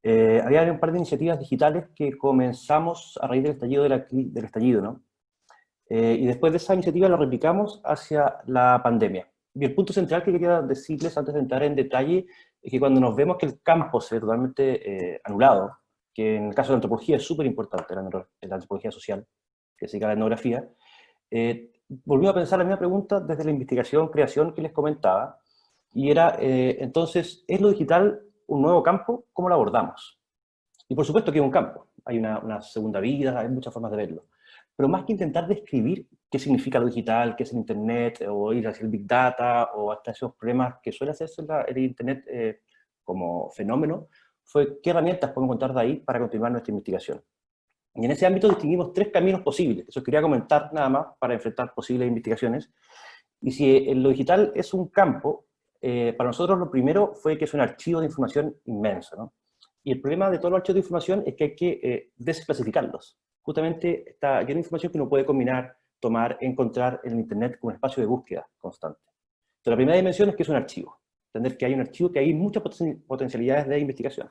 Speaker 5: Había un par de iniciativas digitales que comenzamos a raíz del estallido, ¿no? Y después de esa iniciativa lo replicamos hacia la pandemia. Y el punto central que quería decirles antes de entrar en detalle es que cuando nos vemos que el campo se ve totalmente anulado, que en el caso de la antropología es súper importante, la antropología social, que se dedica a la etnografía, volvimos a pensar la misma pregunta desde la investigación, creación que les comentaba, y era, entonces, ¿es lo digital un nuevo campo? ¿Cómo lo abordamos? Y por supuesto que es un campo, hay una segunda vida, hay muchas formas de verlo. pero más que intentar describir qué significa lo digital, qué es el Internet, o ir hacia el Big Data, o hasta esos problemas que suele hacerse el Internet como fenómeno, fue qué herramientas podemos encontrar de ahí para continuar nuestra investigación. Y en ese ámbito distinguimos 3 caminos posibles, eso quería comentar nada más para enfrentar posibles investigaciones. Y si lo digital es un campo, para nosotros lo primero fue que es un archivo de información inmenso, ¿no? Y el problema de todos los archivos de información es que hay que desclasificarlos. Justamente está llena de información que uno puede combinar, tomar, encontrar en el Internet como un espacio de búsqueda constante. Entonces, la primera dimensión es que es un archivo. Entender que hay un archivo, que hay muchas potencialidades de investigación.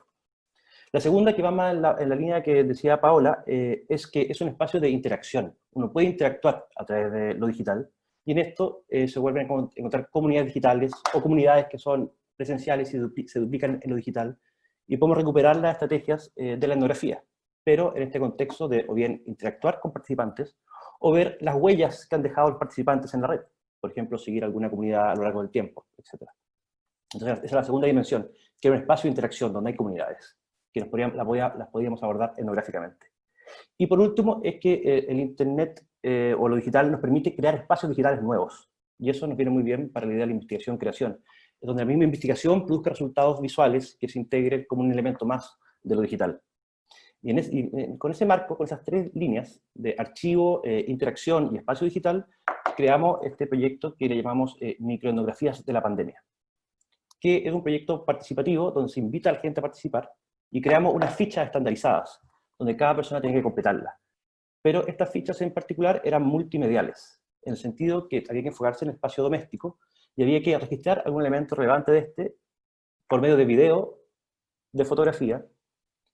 Speaker 5: La segunda, que va más en la línea que decía Paola, es que es un espacio de interacción. Uno puede interactuar a través de lo digital, y en esto se vuelven a encontrar comunidades digitales o comunidades que son presenciales y se duplican en lo digital, y podemos recuperar las estrategias de la etnografía, pero en este contexto de o bien interactuar con participantes o ver las huellas que han dejado los participantes en la red, por ejemplo, seguir alguna comunidad a lo largo del tiempo, etc. Entonces, esa es la segunda dimensión, que es un espacio de interacción donde hay comunidades, que las podríamos abordar etnográficamente. Y por último, es que el Internet o lo digital nos permite crear espacios digitales nuevos, y eso nos viene muy bien para la idea de la investigación-creación, donde la misma investigación produzca resultados visuales que se integren como un elemento más de lo digital. Y con ese marco, con esas 3 líneas de archivo, interacción y espacio digital, creamos este proyecto que le llamamos Microetnografías de la Pandemia, que es un proyecto participativo donde se invita a la gente a participar y creamos unas fichas estandarizadas, donde cada persona tiene que completarlas. Pero estas fichas en particular eran multimediales, en el sentido que había que enfocarse en el espacio doméstico y había que registrar algún elemento relevante de este por medio de video, de fotografía,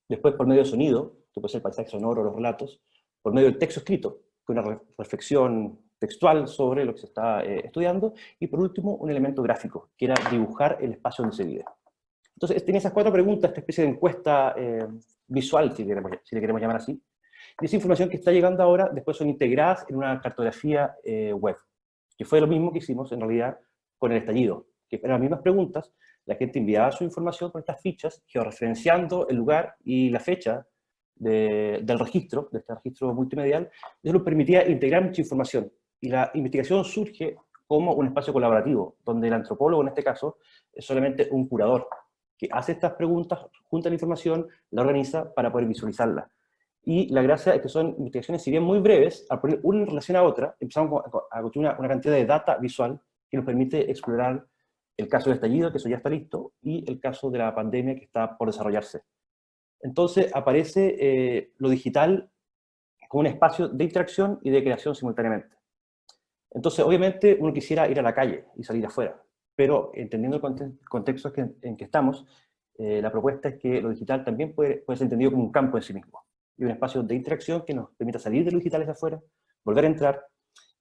Speaker 5: después por medio de sonido, que puede ser el paisaje sonoro, los relatos, por medio del texto escrito, que es una reflexión textual sobre lo que se está estudiando, y por último un elemento gráfico, que era dibujar el espacio donde se vive. Entonces tenía esas 4 preguntas, esta especie de encuesta visual, si le queremos llamar así, y esa información que está llegando ahora después son integradas en una cartografía web, que fue lo mismo que hicimos en realidad con el estallido, que eran las mismas preguntas, la gente enviaba su información con estas fichas, georreferenciando el lugar y la fecha del registro, de este registro multimedial, eso nos permitía integrar mucha información, y la investigación surge como un espacio colaborativo, donde el antropólogo en este caso es solamente un curador, que hace estas preguntas, junta la información, la organiza para poder visualizarla. Y la gracia es que son investigaciones, si bien muy breves, al poner una en relación a otra, empezamos a construir una cantidad de data visual que nos permite explorar el caso del estallido, que eso ya está listo, y el caso de la pandemia que está por desarrollarse. Entonces aparece lo digital como un espacio de interacción y de creación simultáneamente. Entonces, obviamente, uno quisiera ir a la calle y salir afuera, pero entendiendo el contexto en que estamos, la propuesta es que lo digital también puede ser entendido como un campo en sí mismo, y un espacio de interacción que nos permita salir de lo digital hacia afuera, volver a entrar.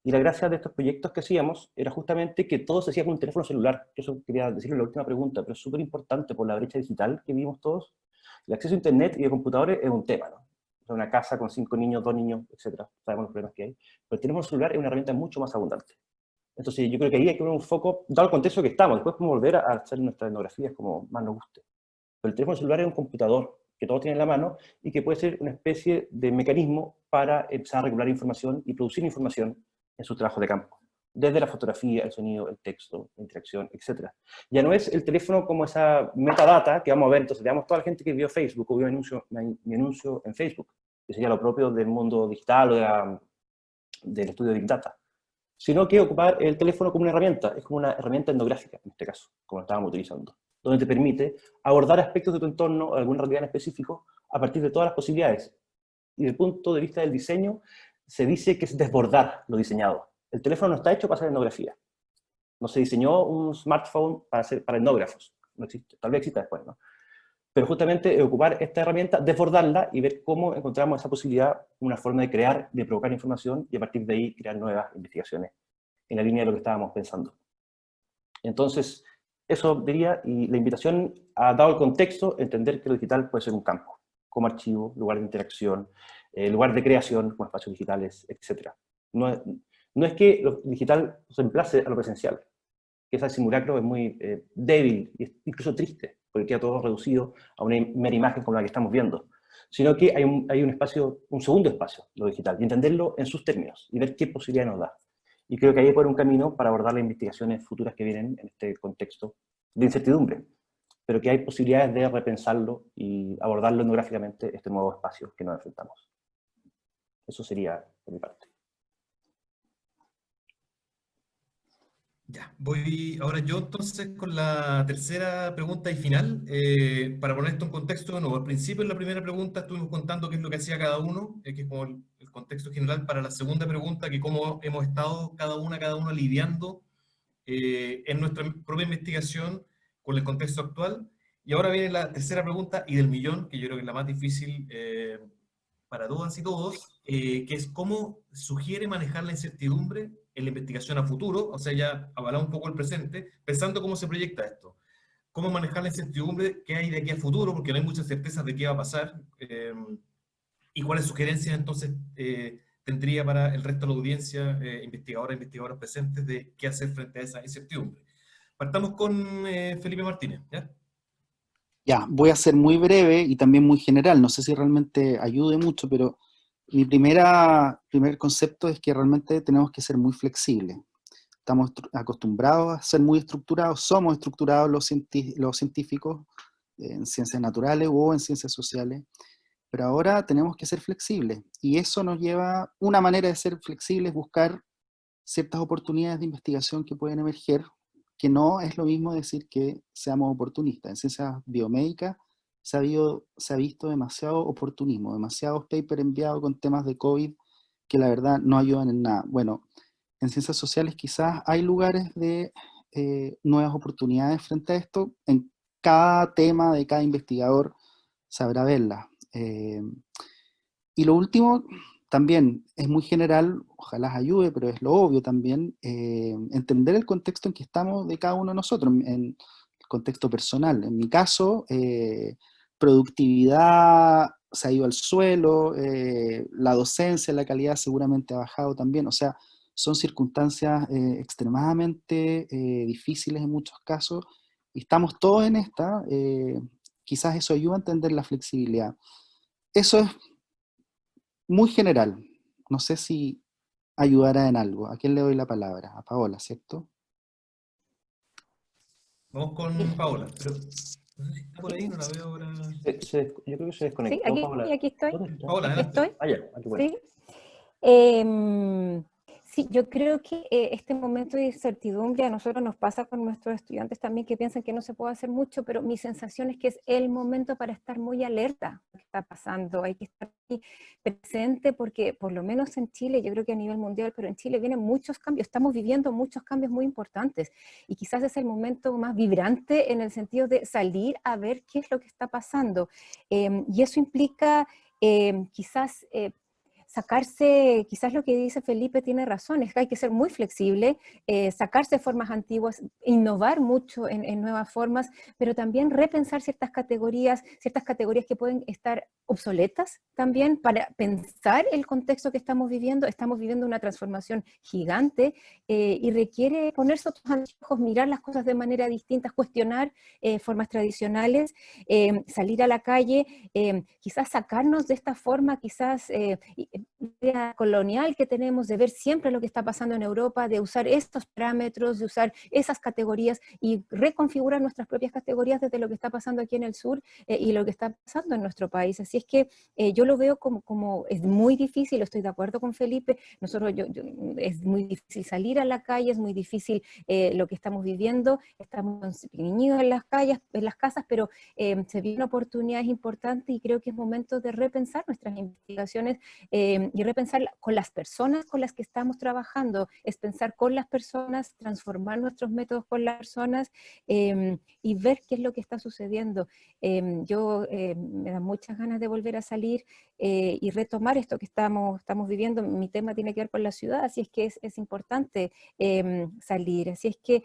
Speaker 5: Y la gracia de estos proyectos que hacíamos era justamente que todo se hacía con un teléfono celular, que eso quería decirlo en la última pregunta, pero es súper importante por la brecha digital que vivimos todos. El acceso a internet y a computadores es un tema, ¿no? O sea, una casa con 5 niños, 2 niños, etc. Sabemos los problemas que hay. Pero el teléfono celular es una herramienta mucho más abundante. Entonces yo creo que ahí hay que poner un foco, dado el contexto que estamos, después podemos volver a hacer nuestras etnografías como más nos guste. Pero el teléfono celular es un computador que todos tienen en la mano y que puede ser una especie de mecanismo para empezar a regular información y producir información en su trabajo de campo. Desde la fotografía, el sonido, el texto, la interacción, etc. Ya no es el teléfono como esa metadata que vamos a ver, entonces veamos toda la gente que vio Facebook o vio mi anuncio en Facebook, que sería lo propio del mundo digital o del estudio de Big Data, sino que ocupar el teléfono como una herramienta, es como una herramienta etnográfica en este caso, como lo estábamos utilizando, donde te permite abordar aspectos de tu entorno o alguna realidad en específico a partir de todas las posibilidades. Y desde el punto de vista del diseño, se dice que es desbordar lo diseñado. El teléfono no está hecho para hacer etnografía. No se diseñó un smartphone para etnógrafos. No existe. Tal vez exista después, ¿no? Pero justamente ocupar esta herramienta, desbordarla y ver cómo encontramos esa posibilidad, una forma de crear, de provocar información y a partir de ahí crear nuevas investigaciones en la línea de lo que estábamos pensando. Entonces, eso diría, y la invitación ha dado el contexto, entender que lo digital puede ser un campo, como archivo, lugar de interacción, lugar de creación, como espacios digitales, etc. No es que lo digital reemplace a lo presencial, que ese simulacro es muy débil, y incluso triste, porque queda todo reducido a una mera imagen como la que estamos viendo, sino que hay un espacio, un segundo espacio, lo digital, y entenderlo en sus términos, y ver qué posibilidades nos da. Y creo que ahí por un camino para abordar las investigaciones futuras que vienen en este contexto de incertidumbre, pero que hay posibilidades de repensarlo y abordarlo etnográficamente, este nuevo espacio que nos enfrentamos. Eso sería por mi parte.
Speaker 6: Ya, voy ahora yo entonces con la tercera pregunta y final. Para poner esto en contexto, de nuevo, al principio en la primera pregunta estuvimos contando qué es lo que hacía cada uno, que es como el contexto general. Para la segunda pregunta, que cómo hemos estado cada uno lidiando en nuestra propia investigación con el contexto actual. Y ahora viene la tercera pregunta y del millón, que yo creo que es la más difícil para todas y todos, que es cómo sugiere manejar la incertidumbre en la investigación a futuro, o sea, ya avalar un poco el presente, pensando cómo se proyecta esto. Cómo manejar la incertidumbre que hay de aquí a futuro, porque no hay muchas certezas de qué va a pasar, y cuáles sugerencias entonces tendría para el resto de la audiencia, investigadores e investigadoras presentes, de qué hacer frente a esa incertidumbre. Partamos con Felipe Martínez, ¿ya?
Speaker 7: Ya, voy a ser muy breve y también muy general, no sé si realmente ayude mucho, pero mi primer concepto es que realmente tenemos que ser muy flexibles. Estamos acostumbrados a ser muy estructurados, somos estructurados los científicos en ciencias naturales o en ciencias sociales, pero ahora tenemos que ser flexibles, y eso nos lleva, una manera de ser flexibles es buscar ciertas oportunidades de investigación que pueden emerger, que no es lo mismo decir que seamos oportunistas. En ciencias biomédicas se ha visto demasiado oportunismo, demasiados papers enviados con temas de COVID que la verdad no ayudan en nada. Bueno, en ciencias sociales quizás hay lugares de nuevas oportunidades frente a esto. En cada tema de cada investigador sabrá verlas. Y lo último, también es muy general, ojalá ayude, pero es lo obvio también, entender el contexto en que estamos de cada uno de nosotros, en el contexto personal. En mi caso, productividad se ha ido al suelo, la docencia, la calidad seguramente ha bajado también, o sea, son circunstancias extremadamente difíciles en muchos casos, y estamos todos en esta, quizás eso ayuda a entender la flexibilidad. Eso es muy general, no sé si ayudará en algo. ¿A quién le doy la palabra? A Paola, ¿cierto?
Speaker 6: Vamos con Paola, pero no sé si está por ahí, no la veo ahora.
Speaker 5: Yo creo que se
Speaker 4: Sí,
Speaker 5: desconectó, Paola.
Speaker 4: aquí estoy.
Speaker 5: ¿Dónde está?
Speaker 6: Paola,
Speaker 4: Aquí
Speaker 6: adelante.
Speaker 4: estoy.
Speaker 5: Ah, ya, aquí bueno.
Speaker 4: Sí. Sí, yo creo que este momento de incertidumbre a nosotros nos pasa con nuestros estudiantes también, que piensan que no se puede hacer mucho, pero mi sensación es que es el momento para estar muy alerta a lo que está pasando. Hay que estar muy presente porque, por lo menos en Chile, yo creo que a nivel mundial, pero en Chile vienen muchos cambios, estamos viviendo muchos cambios muy importantes, y quizás es el momento más vibrante en el sentido de salir a ver qué es lo que está pasando. Y eso implica quizás sacarse, quizás lo que dice Felipe tiene razón, es que hay que ser muy flexible, sacarse formas antiguas, innovar mucho en nuevas formas, pero también repensar ciertas categorías que pueden estar obsoletas también para pensar el contexto que estamos viviendo una transformación gigante y requiere ponerse otros anteojos, mirar las cosas de manera distinta, cuestionar formas tradicionales, salir a la calle, quizás sacarnos de esta forma, quizás idea colonial que tenemos de ver siempre lo que está pasando en Europa, de usar estos parámetros, de usar esas categorías y reconfigurar nuestras propias categorías desde lo que está pasando aquí en el sur y lo que está pasando en nuestro país. Así es que yo lo veo como es muy difícil, estoy de acuerdo con Felipe, es muy difícil salir a la calle, es muy difícil lo que estamos viviendo, estamos niños en las calles, en las casas, pero se vienen oportunidades importantes y creo que es momento de repensar nuestras investigaciones y repensar con las personas con las que estamos trabajando, es pensar con las personas, transformar nuestros métodos con las personas y ver qué es lo que está sucediendo. Me da muchas ganas de volver a salir y retomar esto que estamos viviendo. Mi tema tiene que ver con la ciudad, así es que es importante salir, así es que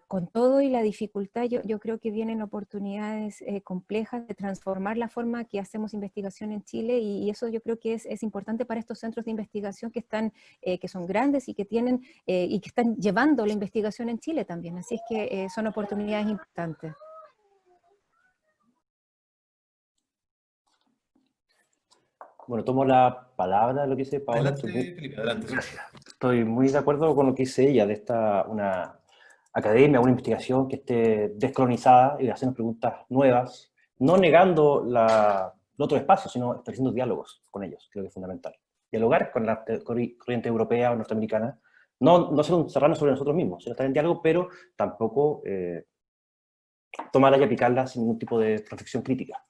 Speaker 4: con todo y la dificultad, yo creo que vienen oportunidades complejas de transformar la forma que hacemos investigación en Chile y eso yo creo que es importante para estos centros de investigación que son grandes y que tienen y que están llevando la investigación en Chile también. Así es que son oportunidades importantes.
Speaker 5: Bueno, tomo la palabra de lo que dice Paola.
Speaker 6: Adelante, Felipe, adelante.
Speaker 5: Gracias. Estoy muy de acuerdo con lo que dice ella, de una academia, una investigación que esté descolonizada y de hacernos preguntas nuevas, no negando el otro espacio, sino estableciendo diálogos con ellos, creo que es fundamental. Dialogar con la corriente europea o norteamericana, no ser un serrano sobre nosotros mismos, sino estar en diálogo, pero tampoco tomarla y aplicarla sin ningún tipo de reflexión crítica.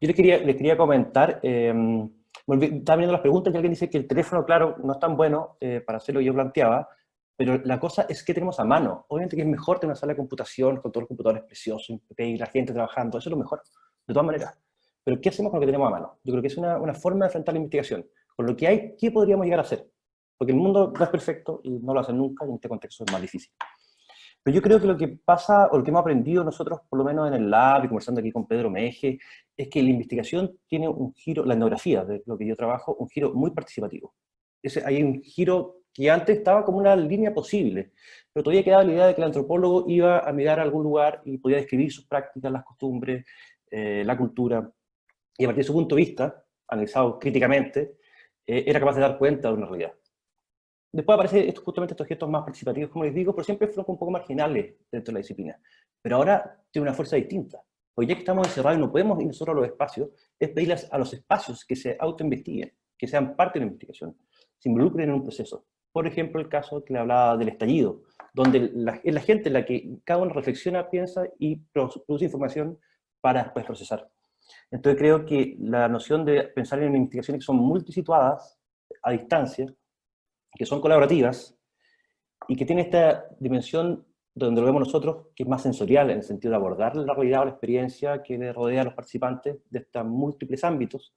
Speaker 5: Yo les quería comentar, estaba viendo las preguntas y alguien dice que el teléfono, claro, no es tan bueno para hacer lo que yo planteaba, pero la cosa es que tenemos a mano. Obviamente que es mejor tener una sala de computación con todos los computadores preciosos, y la gente trabajando, eso es lo mejor, de todas maneras. Pero ¿qué hacemos con lo que tenemos a mano? Yo creo que es una forma de enfrentar la investigación. Con lo que hay, ¿qué podríamos llegar a hacer? Porque el mundo no es perfecto y no lo hace nunca, y en este contexto es más difícil. Pero yo creo que lo que pasa, o lo que hemos aprendido nosotros, por lo menos en el lab y conversando aquí con Pedro Meje, es que la investigación tiene un giro, la etnografía, de lo que yo trabajo, un giro muy participativo. Hay un giro que antes estaba como una línea posible, pero todavía quedaba la idea de que el antropólogo iba a mirar a algún lugar y podía describir sus prácticas, las costumbres, la cultura, y a partir de su punto de vista, analizado críticamente, era capaz de dar cuenta de una realidad. Después aparecen justamente estos gestos más participativos, como les digo, pero siempre fueron un poco marginales dentro de la disciplina. Pero ahora tiene una fuerza distinta. Porque ya que estamos encerrados y no podemos ir nosotros a los espacios, es pedirles a los espacios que se autoinvestiguen, que sean parte de la investigación, se involucren en un proceso. Por ejemplo, el caso que le hablaba del estallido, donde es la gente la que cada uno reflexiona, piensa y produce información para después procesar. Entonces creo que la noción de pensar en investigaciones que son multisituadas, a distancia, que son colaborativas, y que tienen esta dimensión donde lo vemos nosotros, que es más sensorial, en el sentido de abordar la realidad o la experiencia que le rodea a los participantes de estos múltiples ámbitos.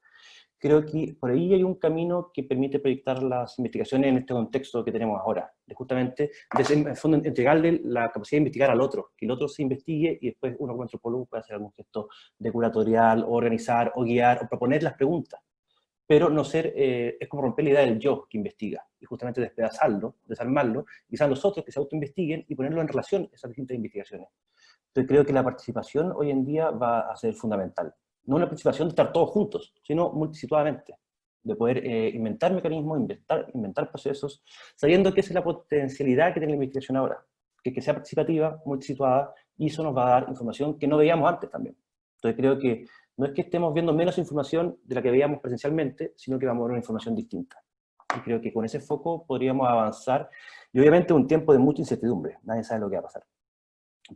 Speaker 5: Creo que por ahí hay un camino que permite proyectar las investigaciones en este contexto que tenemos ahora, de justamente, en el fondo, entregarle la capacidad de investigar al otro, que el otro se investigue y después uno como antropólogo puede hacer algún gesto de curatorial, o organizar, o guiar, o proponer las preguntas. Pero no ser, es como romper la idea del yo que investiga, y justamente despedazarlo, desarmarlo, y sean los otros que se autoinvestiguen y ponerlo en relación a esas distintas investigaciones. Entonces creo que la participación hoy en día va a ser fundamental. No una participación de estar todos juntos, sino multisituadamente, de poder inventar mecanismos, inventar procesos, sabiendo que esa es la potencialidad que tiene la investigación ahora, que sea participativa, multisituada, y eso nos va a dar información que no veíamos antes también. Entonces creo que no es que estemos viendo menos información de la que veíamos presencialmente, sino que vamos a ver una información distinta. Y creo que con ese foco podríamos avanzar, y obviamente un tiempo de mucha incertidumbre, nadie sabe lo que va a pasar.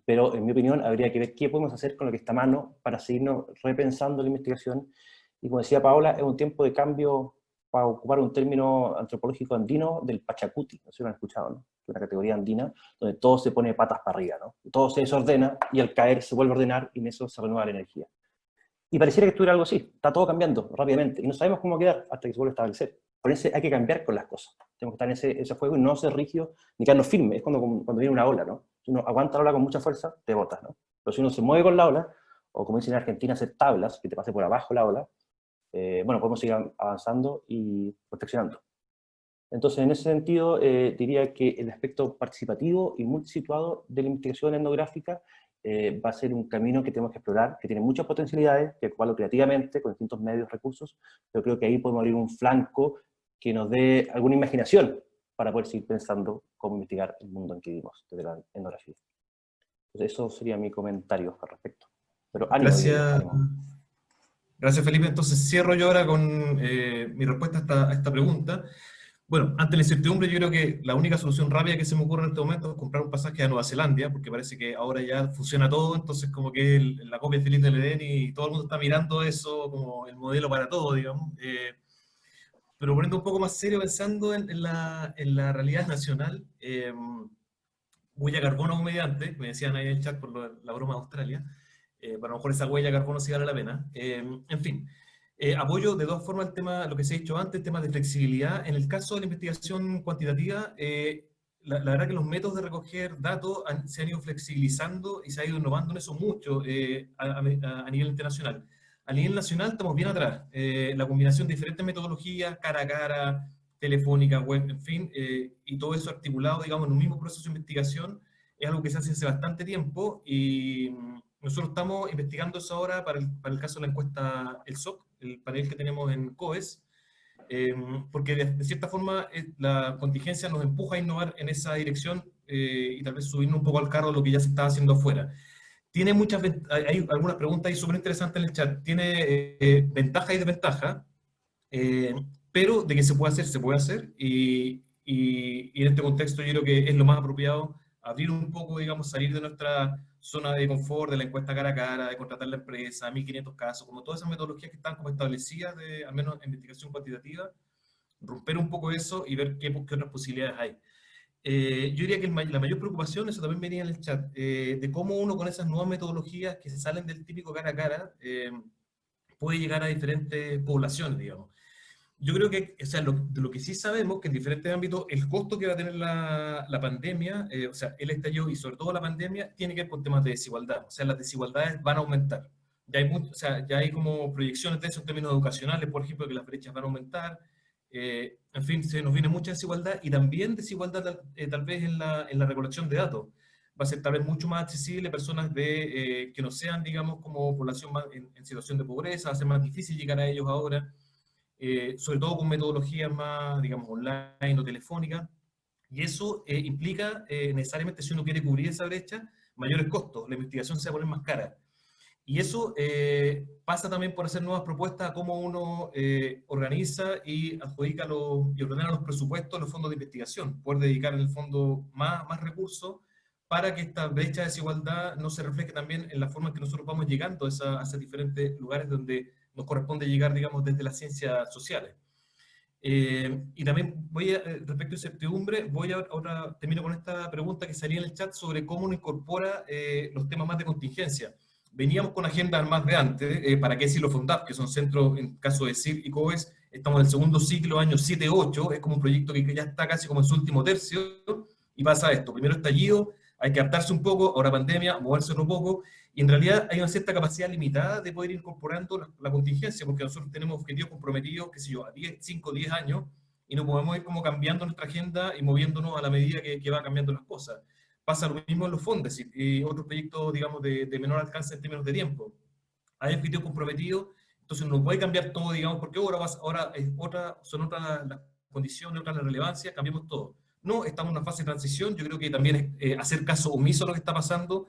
Speaker 5: Pero en mi opinión habría que ver qué podemos hacer con lo que está a mano para seguirnos repensando la investigación. Y como decía Paola, es un tiempo de cambio, para ocupar un término antropológico andino, del Pachacuti, no sé si lo han escuchado, ¿no? Una categoría andina, donde todo se pone patas para arriba, ¿no? Todo se desordena y al caer se vuelve a ordenar y en eso se renueva la energía. Y pareciera que estuviera algo así, está todo cambiando rápidamente y no sabemos cómo va a quedar hasta que se vuelva a establecer. Por eso hay que cambiar con las cosas. Tenemos que estar en ese juego y no ser rígidos ni quedarnos firmes. Es cuando viene una ola, ¿no? Si uno aguanta la ola con mucha fuerza, te botas, ¿no? Pero si uno se mueve con la ola, o como dicen en Argentina, hacer tablas, que te pase por abajo la ola, bueno, podemos seguir avanzando y perfeccionando. Entonces, en ese sentido, diría que el aspecto participativo y multisituado de la investigación etnográfica va a ser un camino que tenemos que explorar, que tiene muchas potencialidades, que ocuparlo creativamente, con distintos medios, recursos, pero creo que ahí podemos abrir un flanco que nos dé alguna imaginación para poder seguir pensando cómo investigar el mundo en que vivimos, desde la etnografía. Entonces, eso sería mi comentario al respecto. Pero ánimo,
Speaker 6: Gracias. Gracias, Felipe. Entonces cierro yo ahora con mi respuesta a esta pregunta. Bueno, ante la incertidumbre yo creo que la única solución rápida que se me ocurre en este momento es comprar un pasaje a Nueva Zelanda, porque parece que ahora ya funciona todo, entonces como que la copia feliz del Edén y todo el mundo está mirando eso como el modelo para todo, digamos. Pero poniendo un poco más serio, pensando en la realidad nacional, huella carbono mediante, me decían ahí en el chat por la broma de Australia, a lo mejor esa huella de carbono sí vale la pena. En fin, apoyo de dos formas el tema, lo que se ha dicho antes, temas de flexibilidad. En el caso de la investigación cuantitativa, la verdad que los métodos de recoger datos se han ido flexibilizando y se ha ido innovando en eso mucho a nivel internacional. A nivel nacional estamos bien atrás. La combinación de diferentes metodologías, cara a cara, telefónica, web, en fin, y todo eso articulado, digamos, en un mismo proceso de investigación, es algo que se hace hace bastante tiempo y nosotros estamos investigando eso ahora para el caso de la encuesta El SOC, el panel que tenemos en COES, porque de cierta forma la contingencia nos empuja a innovar en esa dirección y tal vez subirnos un poco al carro de lo que ya se está haciendo afuera. Tiene hay algunas preguntas ahí súper interesantes en el chat. Tiene ventajas y desventajas, pero de que se puede hacer, se puede hacer, y en este contexto yo creo que es lo más apropiado abrir un poco, digamos, salir de nuestra zona de confort, de la encuesta cara a cara, de contratar la empresa, 1500 casos, como todas esas metodologías que están como establecidas, al menos en investigación cuantitativa, romper un poco eso y ver qué otras posibilidades hay. Yo diría que la mayor preocupación, eso también venía en el chat, de cómo uno con esas nuevas metodologías que se salen del típico cara a cara, puede llegar a diferentes poblaciones, digamos. Yo creo que, o sea, de lo que sí sabemos, que en diferentes ámbitos, el costo que va a tener la pandemia, o sea, el estallido y sobre todo la pandemia, tiene que ver con temas de desigualdad. O sea, las desigualdades van a aumentar. O sea, ya hay como proyecciones de eso en términos educacionales, por ejemplo, que las brechas van a aumentar. En fin, se nos viene mucha desigualdad y también desigualdad tal vez en la recolección de datos. Va a ser tal vez mucho más accesible a personas que no sean, digamos, como población más en situación de pobreza, va a ser más difícil llegar a ellos ahora. Sobre todo con metodologías más, digamos, online o telefónicas, y eso implica necesariamente, si uno quiere cubrir esa brecha, mayores costos, la investigación se va a poner más cara. Y eso pasa también por hacer nuevas propuestas a cómo uno organiza y adjudica y ordena los presupuestos, los fondos de investigación, poder dedicar en el fondo más recursos para que esta brecha de desigualdad no se refleje también en la forma en que nosotros vamos llegando a esos diferentes lugares donde nos corresponde llegar, digamos, desde las ciencias sociales. Y también respecto a incertidumbre, ahora termino con esta pregunta que salía en el chat sobre cómo uno incorpora los temas más de contingencia. Veníamos con agendas más de antes, ¿para qué decir los FONDAP, que son centros, en caso de CIR y COES, estamos en el segundo ciclo, año 7-8, es como un proyecto que ya está casi como en su último tercio, y pasa esto, primero estallido, hay que adaptarse un poco, ahora pandemia, moverse un poco, y en realidad hay una cierta capacidad limitada de poder ir incorporando la contingencia, porque nosotros tenemos objetivos comprometidos, qué sé yo, a 5 o 10 años, y no podemos ir como cambiando nuestra agenda y moviéndonos a la medida que va cambiando las cosas. Pasa lo mismo en los fondos y otros proyectos, digamos, de menor alcance en términos de tiempo. Hay objetivos comprometidos, entonces no puede cambiar todo, digamos, porque son otras las condiciones, otras las relevancias, cambiamos todo. No, estamos en una fase de transición, yo creo que también hacer caso omiso a lo que está pasando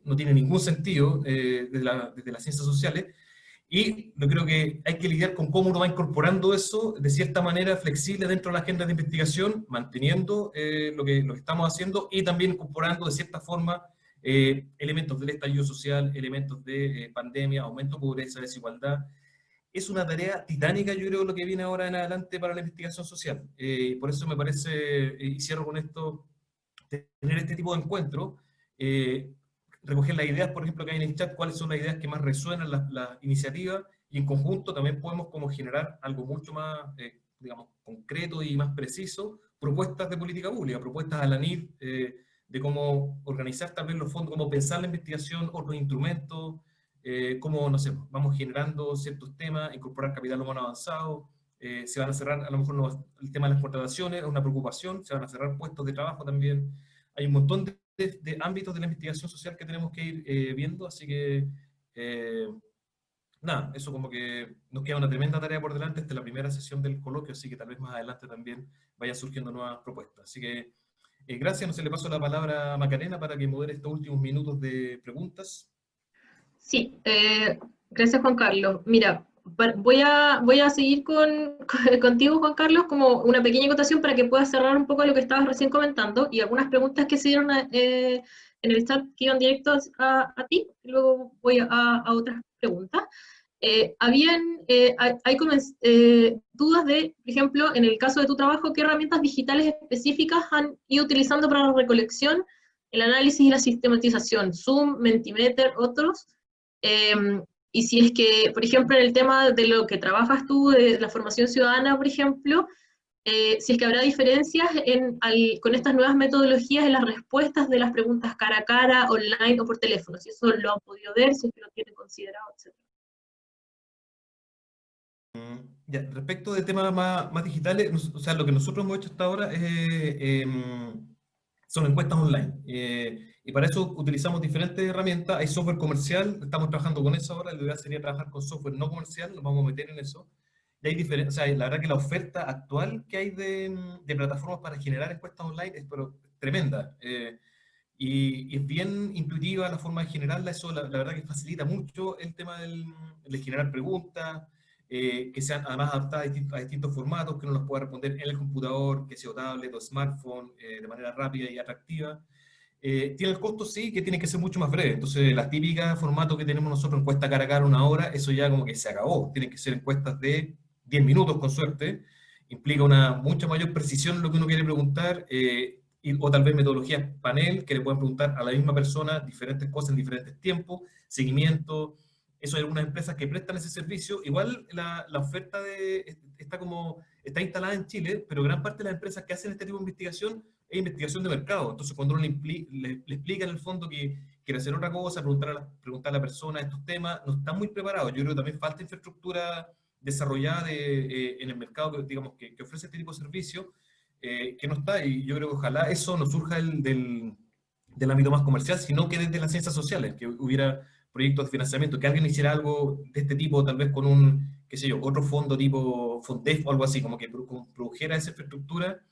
Speaker 6: no tiene ningún sentido desde las ciencias sociales, y yo creo que hay que lidiar con cómo uno va incorporando eso de cierta manera flexible dentro de la agenda de investigación, manteniendo lo que estamos haciendo y también incorporando de cierta forma elementos del estallido social, elementos de pandemia, aumento de pobreza, desigualdad. Es una tarea titánica, yo creo, lo que viene ahora en adelante para la investigación social. Por eso me parece, y cierro con esto, tener este tipo de encuentros, recoger las ideas, por ejemplo, que hay en el chat, cuáles son las ideas que más resuenan las iniciativas, y en conjunto también podemos como generar algo mucho más, digamos, concreto y más preciso, propuestas de política pública, propuestas a la NID, de cómo organizar también los fondos, cómo pensar la investigación, otros instrumentos, cómo, no sé, vamos generando ciertos temas, incorporar capital humano avanzado, se van a cerrar, a lo mejor el tema de las contrataciones es una preocupación, se van a cerrar puestos de trabajo también. Hay un montón de ámbitos de la investigación social que tenemos que ir viendo, así que nada, eso como que nos queda una tremenda tarea por delante. Esta es la primera sesión del coloquio, así que tal vez más adelante también vayan surgiendo nuevas propuestas. Así que gracias, no se le paso la palabra a Macarena para que modere estos últimos minutos de preguntas.
Speaker 3: Sí, gracias Juan Carlos. Mira, voy a seguir contigo, Juan Carlos, como una pequeña acotación para que puedas cerrar un poco lo que estabas recién comentando y algunas preguntas que se dieron en el chat que iban directos a ti, y luego voy a otras preguntas. Hay dudas de, por ejemplo, en el caso de tu trabajo, ¿qué herramientas digitales específicas han ido utilizando para la recolección, el análisis y la sistematización? Zoom, Mentimeter, otros. Y si es que, por ejemplo, en el tema de lo que trabajas tú, de la formación ciudadana, por ejemplo, si es que habrá diferencias con estas nuevas metodologías en las respuestas de las preguntas cara a cara, online o por teléfono, si eso lo han podido ver, si es que lo tienen considerado, etc.
Speaker 6: Ya, respecto de temas más digitales, o sea, lo que nosotros hemos hecho hasta ahora es son encuestas online. Y para eso utilizamos diferentes herramientas. Hay software comercial, estamos trabajando con eso ahora, la idea sería trabajar con software no comercial, nos vamos a meter en eso. Y hay diferentes, o sea, la verdad que la oferta actual que hay de plataformas para generar encuestas online es pero, tremenda. Y es bien intuitiva la forma de generarla, eso la verdad que facilita mucho el tema de generar preguntas, que sean además adaptadas a distintos formatos, que uno los pueda responder en el computador, que sea tablet o smartphone, de manera rápida y atractiva. Tiene el costo, sí, que tiene que ser mucho más breve. Entonces, la típica formato que tenemos nosotros, encuesta cara a cara, 1 hora, eso ya como que se acabó. Tienen que ser encuestas de 10 minutos, con suerte. Implica una mucha mayor precisión en lo que uno quiere preguntar, o tal vez metodologías panel, que le pueden preguntar a la misma persona diferentes cosas en diferentes tiempos, seguimiento. Eso hay algunas empresas que prestan ese servicio. Igual la oferta está instalada en Chile, pero gran parte de las empresas que hacen este tipo de investigación es investigación de mercado. Entonces, cuando uno le explica en el fondo que quiere hacer otra cosa, preguntar a la persona estos temas, no está muy preparado. Yo creo que también falta infraestructura desarrollada en el mercado, digamos, que ofrece este tipo de servicios, que no está, y yo creo que ojalá eso no surja del ámbito más comercial, sino que desde las ciencias sociales, que hubiera proyectos de financiamiento, que alguien hiciera algo de este tipo, tal vez con qué sé yo, otro fondo tipo Fondef o algo así, como que produjera esa infraestructura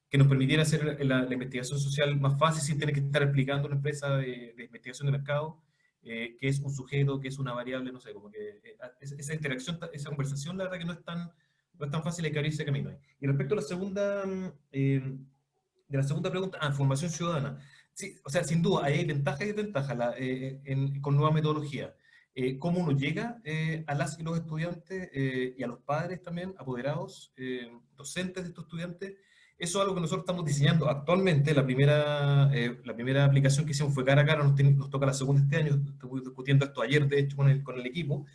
Speaker 6: que nos permitiera hacer la investigación social más fácil sin tener que estar explicando a una empresa de investigación de mercado, que es un sujeto, que es una variable, no sé, como que esa interacción, esa conversación, la verdad que no es tan fácil de que abrirse camino ahí. Y respecto a la segunda pregunta, formación ciudadana. Sí, o sea, sin duda, ahí hay ventajas y desventajas con nueva metodología. Cómo uno llega a las y los estudiantes y a los padres también, apoderados, docentes de estos estudiantes. Eso es algo que nosotros estamos diseñando actualmente. La primera aplicación que hicimos fue cara a cara, nos toca la segunda este año, estuvimos discutiendo esto ayer, de hecho, con el equipo.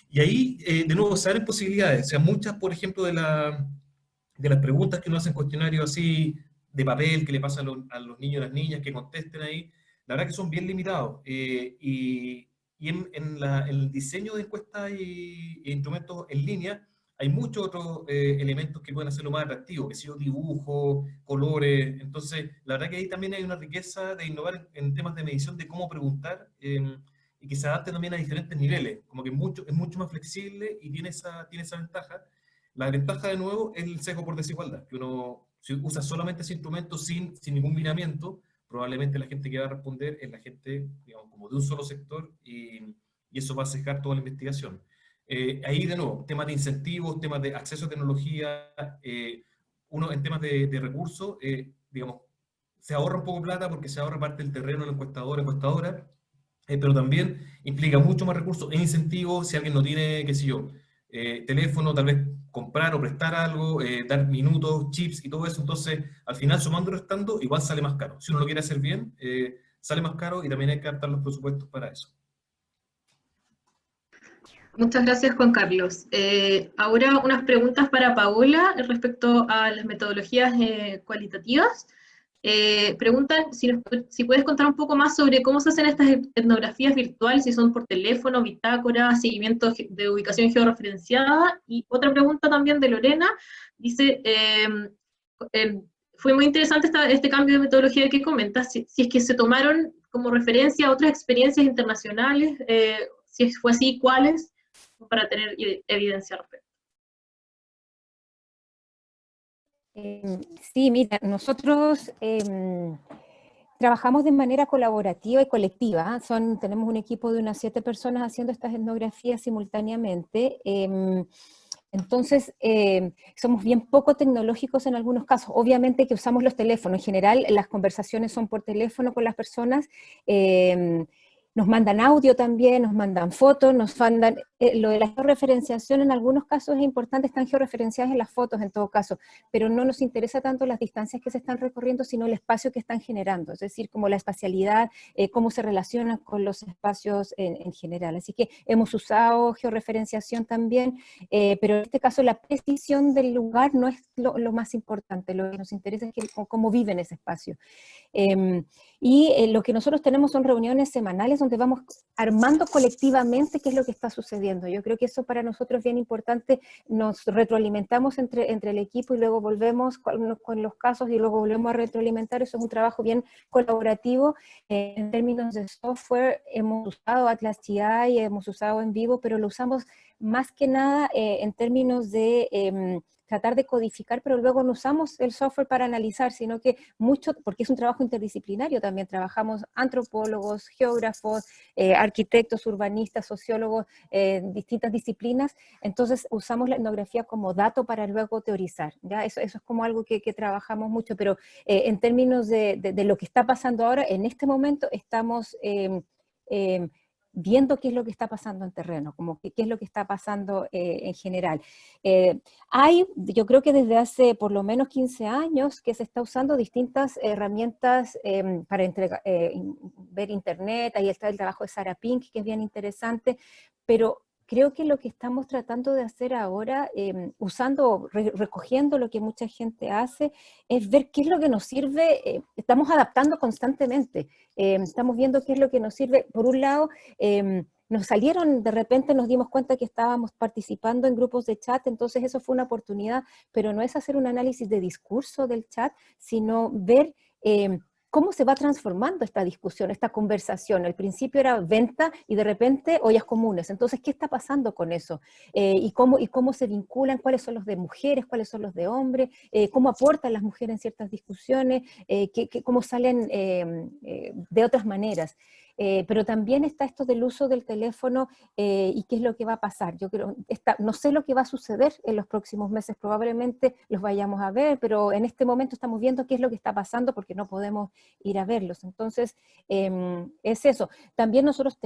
Speaker 6: Y ahí, de nuevo, se abren posibilidades. O sea, muchas, por ejemplo, de las preguntas que uno hace en cuestionarios así de papel, que le pasa a los niños y las niñas que contesten ahí, la verdad que son bien limitados. Y en el diseño de encuestas e instrumentos en línea, hay muchos otros elementos que pueden hacerlo más atractivo, que sea dibujos, colores. Entonces, la verdad que ahí también hay una riqueza de innovar en temas de medición de cómo preguntar, y que se adapte también a diferentes niveles, como que es mucho más flexible y tiene esa ventaja. La ventaja, de nuevo, es el sesgo por desigualdad, que uno, si usa solamente ese instrumento sin ningún miramiento, probablemente la gente que va a responder es la gente, digamos, como de un solo sector, y eso va a sesgar toda la investigación. Ahí, de nuevo, temas de incentivos, temas de acceso a tecnología, uno en temas de recursos, digamos, se ahorra un poco de plata porque se ahorra parte del terreno del encuestadora, pero también implica mucho más recursos en incentivos. Si alguien no tiene, qué sé yo, teléfono, tal vez comprar o prestar algo, dar minutos, chips y todo eso. Entonces, al final, sumando y restando, igual sale más caro. Si uno lo quiere hacer bien, sale más caro, y también hay que adaptar los presupuestos para eso.
Speaker 3: Muchas gracias, Juan Carlos. Ahora unas preguntas para Paola respecto a las metodologías cualitativas. Preguntan si puedes contar un poco más sobre cómo se hacen estas etnografías virtuales, si son por teléfono, bitácora, seguimiento de ubicación georreferenciada. Y otra pregunta también de Lorena, dice, fue muy interesante este cambio de metodología que comentas, si es que se tomaron como referencia otras experiencias internacionales, si fue así, ¿cuáles? Para tener evidencia al respecto.
Speaker 4: Sí, mira, nosotros trabajamos de manera colaborativa y colectiva. Tenemos un equipo de unas 7 personas haciendo estas etnografías simultáneamente. Entonces, somos bien poco tecnológicos en algunos casos. Obviamente que usamos los teléfonos. En general, las conversaciones son por teléfono con las personas. Nos mandan audio también, nos mandan fotos, nos mandan... lo de la georreferenciación en algunos casos es importante, están georreferenciadas en las fotos en todo caso, pero no nos interesa tanto las distancias que se están recorriendo, sino el espacio que están generando, es decir, como la espacialidad, cómo se relaciona con los espacios en general. Así que hemos usado georreferenciación también, pero en este caso la precisión del lugar no es lo más importante, lo que nos interesa es cómo vive en ese espacio. Y lo que nosotros tenemos son reuniones semanales donde vamos armando colectivamente qué es lo que está sucediendo. Yo creo que eso para nosotros es bien importante, nos retroalimentamos entre el equipo y luego volvemos con los casos y luego volvemos a retroalimentar. Eso es un trabajo bien colaborativo. En términos de software, hemos usado Atlas TI, hemos usado En Vivo, pero lo usamos más que nada en términos de tratar de codificar, pero luego no usamos el software para analizar, sino que mucho, porque es un trabajo interdisciplinario también, trabajamos antropólogos, geógrafos, arquitectos, urbanistas, sociólogos, distintas disciplinas, entonces usamos la etnografía como dato para luego teorizar, ¿ya? Eso es como algo que trabajamos mucho, pero en términos de lo que está pasando ahora, en este momento estamos viendo qué es lo que está pasando en terreno, como qué es lo que está pasando en general. Yo creo que desde hace por lo menos 15 años que se está usando distintas herramientas para ver internet, ahí está el trabajo de Sarah Pink, que es bien interesante, pero creo que lo que estamos tratando de hacer ahora, recogiendo lo que mucha gente hace, es ver qué es lo que nos sirve, estamos adaptando constantemente, estamos viendo qué es lo que nos sirve. Por un lado, de repente nos dimos cuenta que estábamos participando en grupos de chat, entonces eso fue una oportunidad, pero no es hacer un análisis de discurso del chat, sino ver cómo se va transformando esta discusión, esta conversación. Al principio era venta y de repente ollas comunes. Entonces, ¿qué está pasando con eso? ¿Y cómo se vinculan? ¿Cuáles son los de mujeres? ¿Cuáles son los de hombres? ¿Cómo aportan las mujeres en ciertas discusiones? ¿Cómo salen de otras maneras? Pero también está esto del uso del teléfono y qué es lo que va a pasar. Yo creo, no sé lo que va a suceder en los próximos meses, probablemente los vayamos a ver, pero en este momento estamos viendo qué es lo que está pasando porque no podemos ir a verlos. Entonces, es eso. También nosotros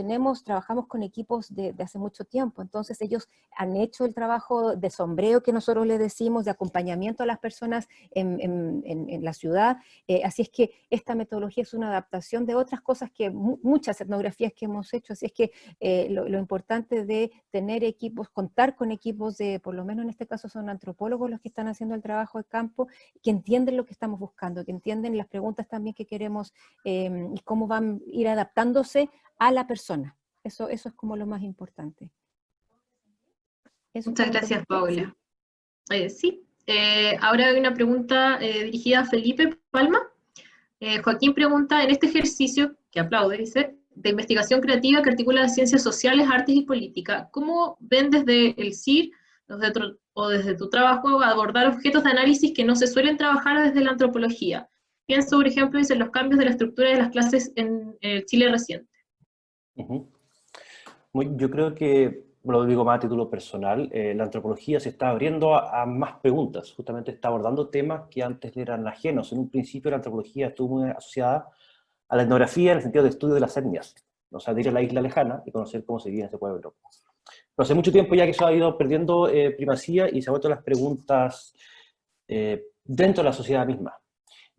Speaker 4: trabajamos con equipos de hace mucho tiempo, entonces ellos han hecho el trabajo de sombreo que nosotros le decimos, de acompañamiento a las personas en la ciudad, así es que esta metodología es una adaptación de otras cosas que muchas etnografías que hemos hecho, así es que lo importante de tener equipos, contar con equipos por lo menos en este caso son antropólogos los que están haciendo el trabajo de campo, que entienden lo que estamos buscando, que entienden las preguntas también que queremos y cómo van a ir adaptándose a la persona. Eso es como lo más importante.
Speaker 3: Muchas gracias, Paula. Sí, ahora hay una pregunta dirigida a Felipe Palma. Joaquín pregunta, en este ejercicio, que aplaude, dice, de investigación creativa que articula las ciencias sociales, artes y política, ¿cómo ven desde el CIR o desde tu trabajo abordar objetos de análisis que no se suelen trabajar desde la antropología? Pienso, por ejemplo, en los cambios de la estructura de las clases en el Chile reciente.
Speaker 5: Yo creo que, lo digo más a título personal, la antropología se está abriendo a más preguntas, justamente está abordando temas que antes le eran ajenos. En un principio la antropología estuvo muy asociada a la etnografía en el sentido de estudio de las etnias, o sea, de ir a la isla lejana y conocer cómo se vivía en ese pueblo. Pero hace mucho tiempo ya que eso ha ido perdiendo primacía y se han vuelto las preguntas dentro de la sociedad misma.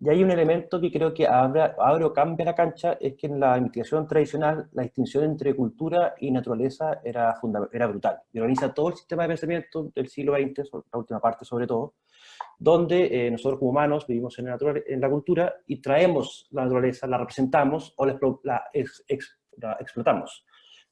Speaker 5: Y hay un elemento que creo que abre o cambia la cancha, es que en la investigación tradicional la distinción entre cultura y naturaleza era brutal. Y organiza todo el sistema de pensamiento del siglo XX, la última parte sobre todo, donde nosotros como humanos vivimos en la cultura y traemos la naturaleza, la representamos o la explotamos.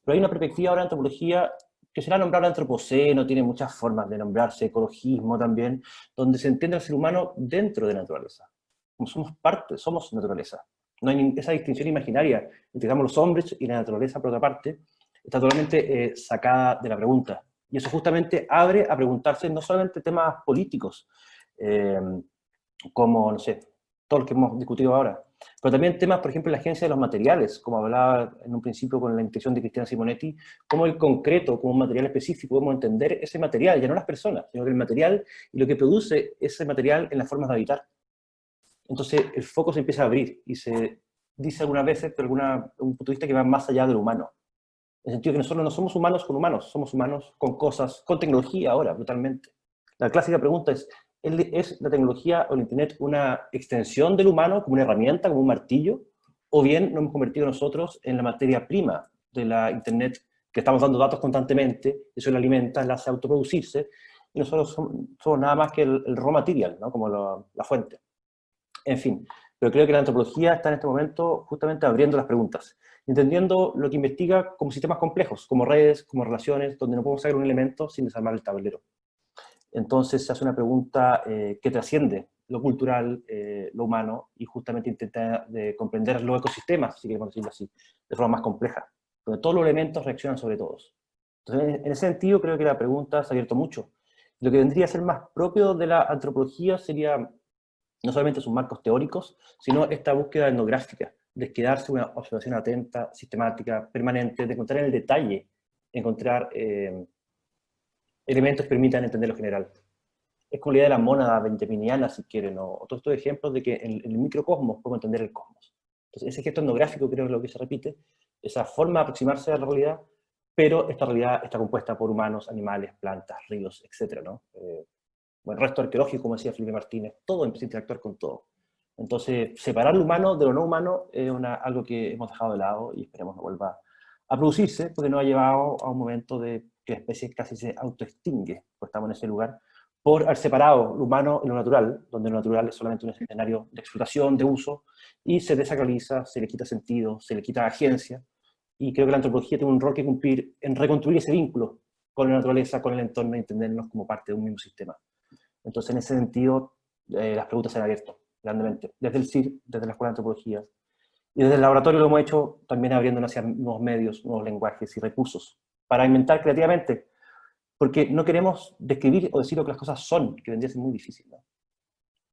Speaker 5: Pero hay una perspectiva ahora en antropología que será nombrado antropoceno, tiene muchas formas de nombrarse, ecologismo también, donde se entiende al ser humano dentro de la naturaleza. Como somos parte, somos naturaleza. No hay esa distinción imaginaria entre, digamos, los hombres y la naturaleza, por otra parte, está totalmente sacada de la pregunta. Y eso justamente abre a preguntarse no solamente temas políticos, como, no sé, todo lo que hemos discutido ahora, pero también temas, por ejemplo, la agencia de los materiales, como hablaba en un principio con la intención de Cristiana Simonetti, cómo el concreto, como un material específico, podemos entender ese material, ya no las personas, sino que el material y lo que produce ese material en las formas de habitar. Entonces el foco se empieza a abrir y se dice algunas veces, pero un punto de vista que va más allá de lo humano. En el sentido que nosotros no somos humanos con humanos, somos humanos con cosas, con tecnología ahora, brutalmente. La clásica pregunta ¿es la tecnología o el Internet una extensión del humano, como una herramienta, como un martillo? ¿O bien nos hemos convertido nosotros en la materia prima de la Internet, que estamos dando datos constantemente, eso la alimenta, la hace autoproducirse, y nosotros somos nada más que el raw material, ¿no? Como la fuente? En fin, pero creo que la antropología está en este momento justamente abriendo las preguntas. entendiendo lo que investiga como sistemas complejos, como redes, como relaciones, donde no podemos sacar un elemento sin desarmar el tablero. Entonces se hace una pregunta que trasciende lo cultural, lo humano, y justamente intenta comprender los ecosistemas, si queremos decirlo así, de forma más compleja, donde todos los elementos reaccionan sobre todos. Entonces, en ese sentido, creo que la pregunta se ha abierto mucho. Lo que vendría a ser más propio de la antropología sería no solamente sus marcos teóricos, sino esta búsqueda etnográfica, de quedarse una observación atenta, sistemática, permanente, de encontrar en el detalle, encontrar elementos que permitan entender lo general. Es como la idea de la mónada benjaminiana, si quieren, o todos estos ejemplos de que en el microcosmos podemos entender el cosmos. Entonces, ese gesto etnográfico creo que es lo que se repite, esa forma de aproximarse a la realidad, pero esta realidad está compuesta por humanos, animales, plantas, ríos, etc., ¿no? Bueno, el resto arqueológico, como decía Felipe Martínez, todo empieza a interactuar con todo. Entonces, separar lo humano de lo no humano es algo que hemos dejado de lado y esperemos no vuelva a producirse, porque nos ha llevado a un momento de que la especie casi se autoextingue, pues estamos en ese lugar, por haber separado lo humano y lo natural, donde lo natural es solamente un escenario de explotación, de uso, y se desacraliza, se le quita sentido, se le quita agencia, y creo que la antropología tiene un rol que cumplir en reconstruir ese vínculo con la naturaleza, con el entorno, y entendernos como parte de un mismo sistema. Entonces, en ese sentido, las preguntas se han abierto grandemente, desde el CIR, desde la Escuela de Antropología, y desde el laboratorio lo hemos hecho también abriéndonos hacia nuevos medios, nuevos lenguajes y recursos, para inventar creativamente, porque no queremos describir o decir lo que las cosas son, que vendría a ser muy difícil, ¿no?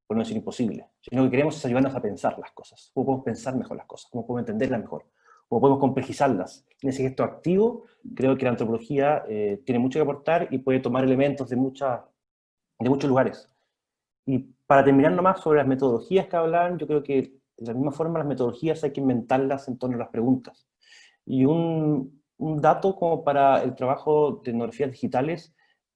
Speaker 5: Por no decir imposible, sino que queremos es ayudarnos a pensar las cosas, cómo podemos pensar mejor las cosas, cómo podemos entenderlas mejor, cómo podemos complejizarlas. En ese gesto activo, creo que la antropología tiene mucho que aportar y puede tomar elementos de muchos lugares. Y para terminar nomás sobre las metodologías que hablan, yo creo que de la misma forma las metodologías hay que inventarlas en torno a las preguntas. Y un dato como para el trabajo de etnografías digitales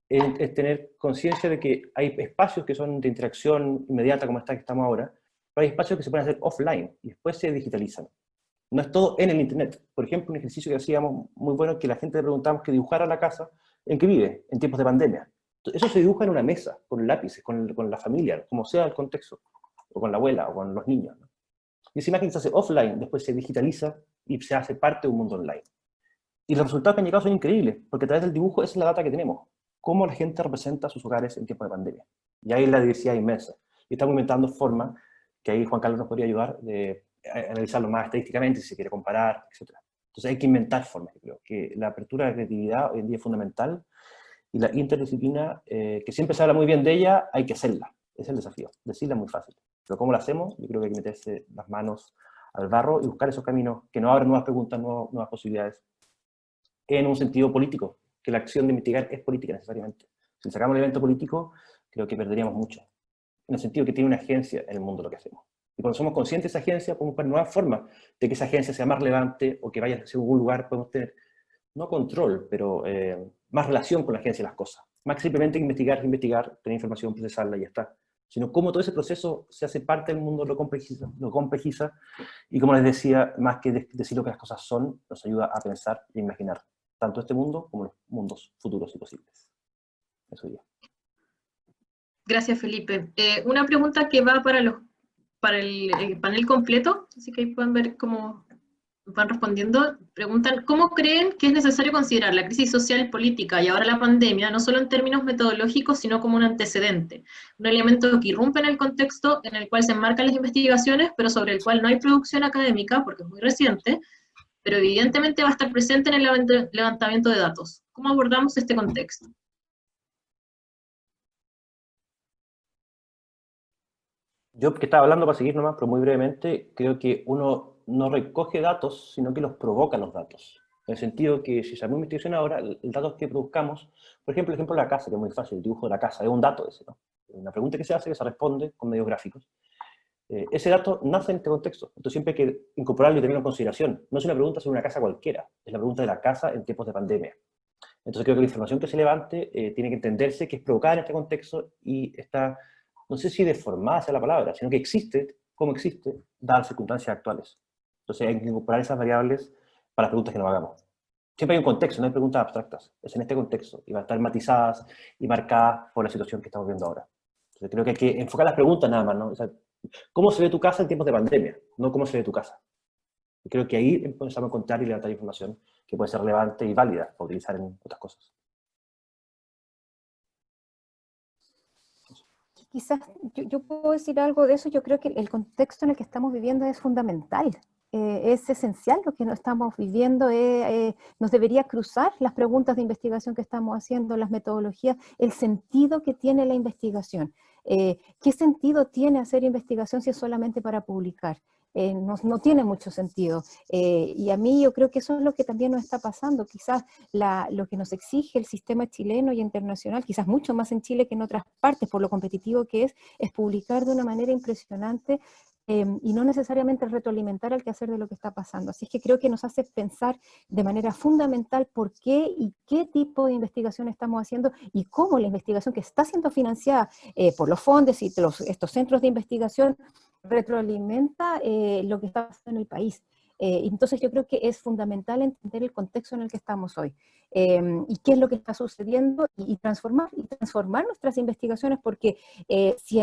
Speaker 5: es tener conciencia de que hay espacios que son de interacción inmediata, como esta que estamos ahora, pero hay espacios que se pueden hacer offline y después se digitalizan. No es todo en el Internet. Por ejemplo, un ejercicio que hacíamos muy bueno, que la gente le preguntábamos que dibujara la casa en que vive, en tiempos de pandemia. Eso se dibuja en una mesa, con lápices, con la familia, como sea el contexto, o con la abuela, o con los niños, ¿no? Y esa imagen se hace offline, después se digitaliza y se hace parte de un mundo online. Y los resultados que han llegado son increíbles, porque a través del dibujo esa es la data que tenemos, cómo la gente representa sus hogares en tiempos de pandemia. Y ahí la diversidad inmensa. Y estamos inventando formas, que ahí Juan Carlos nos podría ayudar, de analizarlo más estadísticamente, si se quiere comparar, etc. Entonces hay que inventar formas, yo creo, que la apertura de la creatividad hoy en día es fundamental, y la interdisciplina, que siempre se habla muy bien de ella, hay que hacerla. Es el desafío. Decirla es muy fácil. Pero ¿cómo la hacemos? Yo creo que hay que meterse las manos al barro y buscar esos caminos que nos abran nuevas preguntas, nuevas posibilidades, en un sentido político, que la acción de investigar es política necesariamente. Si sacamos el elemento político, creo que perderíamos mucho. En el sentido que tiene una agencia en el mundo lo que hacemos. Y cuando somos conscientes de esa agencia, podemos buscar nuevas formas de que esa agencia sea más relevante o que vaya hacia algún lugar, podemos tener, no control, pero más relación con la agencia de las cosas. Más que simplemente investigar, tener información, procesarla y ya está. Sino cómo todo ese proceso se hace parte del mundo, lo complejiza, y como les decía, más que decir lo que las cosas son, nos ayuda a pensar y imaginar tanto este mundo como los mundos futuros y posibles. Eso ya.
Speaker 3: Gracias, Felipe. Una pregunta que va para el panel completo, así que ahí pueden ver cómo van respondiendo. Preguntan, ¿cómo creen que es necesario considerar la crisis social, política y ahora la pandemia, no solo en términos metodológicos, sino como un antecedente? Un elemento que irrumpe en el contexto en el cual se enmarcan las investigaciones, pero sobre el cual no hay producción académica, porque es muy reciente, pero evidentemente va a estar presente en el levantamiento de datos. ¿Cómo abordamos este contexto?
Speaker 5: Yo, que estaba hablando para seguir nomás, pero muy brevemente, creo que uno no recoge datos, sino que los provoca los datos. En el sentido que si hacemos investigación ahora, el dato que produzcamos, por ejemplo, el ejemplo de la casa, que es muy fácil, el dibujo de la casa, es un dato ese, ¿no? Una pregunta que se hace, que se responde con medios gráficos. Ese dato nace en este contexto, entonces siempre hay que incorporarlo y tenerlo en consideración. No es una pregunta sobre una casa cualquiera, es la pregunta de la casa en tiempos de pandemia. Entonces creo que la información que se levante tiene que entenderse que es provocada en este contexto y está, no sé si deformada sea la palabra, sino que existe, como existe, dadas las circunstancias actuales. Entonces hay que incorporar esas variables para las preguntas que nos hagamos. Siempre hay un contexto, no hay preguntas abstractas, es en este contexto, y van a estar matizadas y marcadas por la situación que estamos viendo ahora. Entonces creo que hay que enfocar las preguntas nada más, ¿no? O sea, ¿cómo se ve tu casa en tiempos de pandemia? No cómo se ve tu casa. Y creo que ahí empezamos a encontrar y levantar información que puede ser relevante y válida para utilizar en otras cosas.
Speaker 4: Quizás yo puedo decir algo de eso. Yo creo que el contexto en el que estamos viviendo es fundamental. Es esencial lo que no estamos viviendo, nos debería cruzar las preguntas de investigación que estamos haciendo, las metodologías, el sentido que tiene la investigación. ¿Qué sentido tiene hacer investigación si es solamente para publicar? No tiene mucho sentido. Y a mí yo creo que eso es lo que también nos está pasando. Quizás lo que nos exige el sistema chileno y internacional, quizás mucho más en Chile que en otras partes, por lo competitivo que es publicar de una manera impresionante, y no necesariamente retroalimentar al quehacer de lo que está pasando. Así es que creo que nos hace pensar de manera fundamental por qué y qué tipo de investigación estamos haciendo y cómo la investigación que está siendo financiada por los fondos y estos centros de investigación retroalimenta lo que está pasando en el país. Entonces yo creo que es fundamental entender el contexto en el que estamos hoy y qué es lo que está sucediendo y transformar nuestras investigaciones, porque si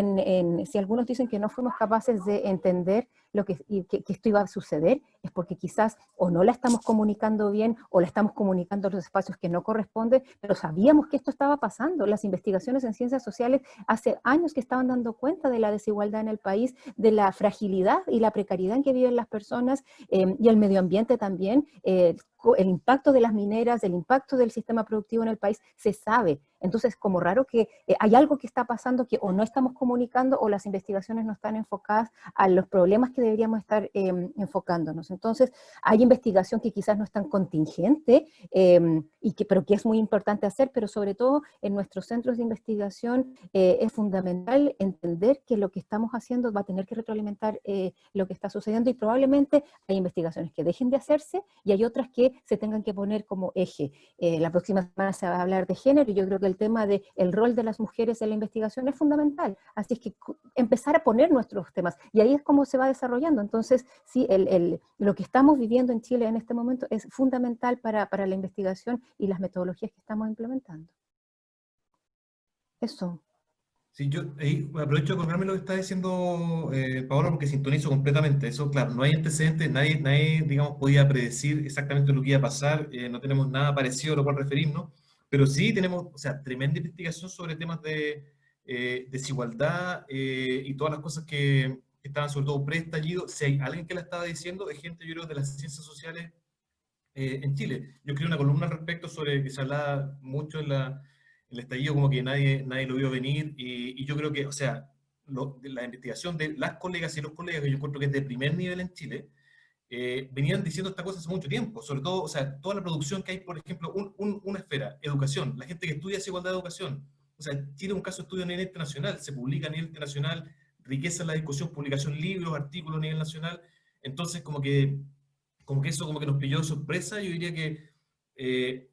Speaker 4: algunos dicen que no fuimos capaces de entender que esto iba a suceder, es porque quizás o no la estamos comunicando bien o la estamos comunicando en los espacios que no corresponden, pero sabíamos que esto estaba pasando. Las investigaciones en ciencias sociales hace años que estaban dando cuenta de la desigualdad en el país, de la fragilidad y la precariedad en que viven las personas, y el medio ambiente también, el impacto de las mineras, el impacto del sistema productivo en el país, se sabe. Entonces, como raro que hay algo que está pasando que o no estamos comunicando o las investigaciones no están enfocadas a los problemas que deberíamos estar enfocándonos. Entonces, hay investigación que quizás no es tan contingente, pero que es muy importante hacer, pero sobre todo en nuestros centros de investigación es fundamental entender que lo que estamos haciendo va a tener que retroalimentar lo que está sucediendo, y probablemente hay investigaciones que dejen de hacerse y hay otras que se tengan que poner como eje. La próxima semana se va a hablar de género y yo creo que el tema del rol de las mujeres en la investigación es fundamental. Así es que empezar a poner nuestros temas, y ahí es como se va desarrollando. Entonces, sí, lo que estamos viviendo en Chile en este momento es fundamental para la investigación y las metodologías que estamos implementando. Eso.
Speaker 6: Sí, yo ahí aprovecho de colgarme lo que está diciendo Paola, porque sintonizo completamente. Eso, claro, no hay antecedentes, nadie, digamos, podía predecir exactamente lo que iba a pasar, no tenemos nada parecido a lo cual referirnos, pero sí tenemos, o sea, tremenda investigación sobre temas de desigualdad y todas las cosas que estaban sobre todo pre-estallido. Si hay alguien que la estaba diciendo, es gente, yo creo, de las ciencias sociales en Chile. Yo escribí una columna al respecto sobre que se hablaba mucho en el estallido, como que nadie lo vio venir, y yo creo que, o sea, la investigación de las colegas y los colegas, que yo encuentro que es de primer nivel en Chile, venían diciendo esta cosa hace mucho tiempo, sobre todo, o sea, toda la producción que hay, por ejemplo, una esfera, educación, la gente que estudia desigualdad de educación, o sea, Chile es un caso de estudio a nivel internacional, se publica a nivel internacional, riqueza en la discusión, publicación, libros, artículos a nivel nacional, entonces como que eso como que nos pilló de sorpresa. Yo diría que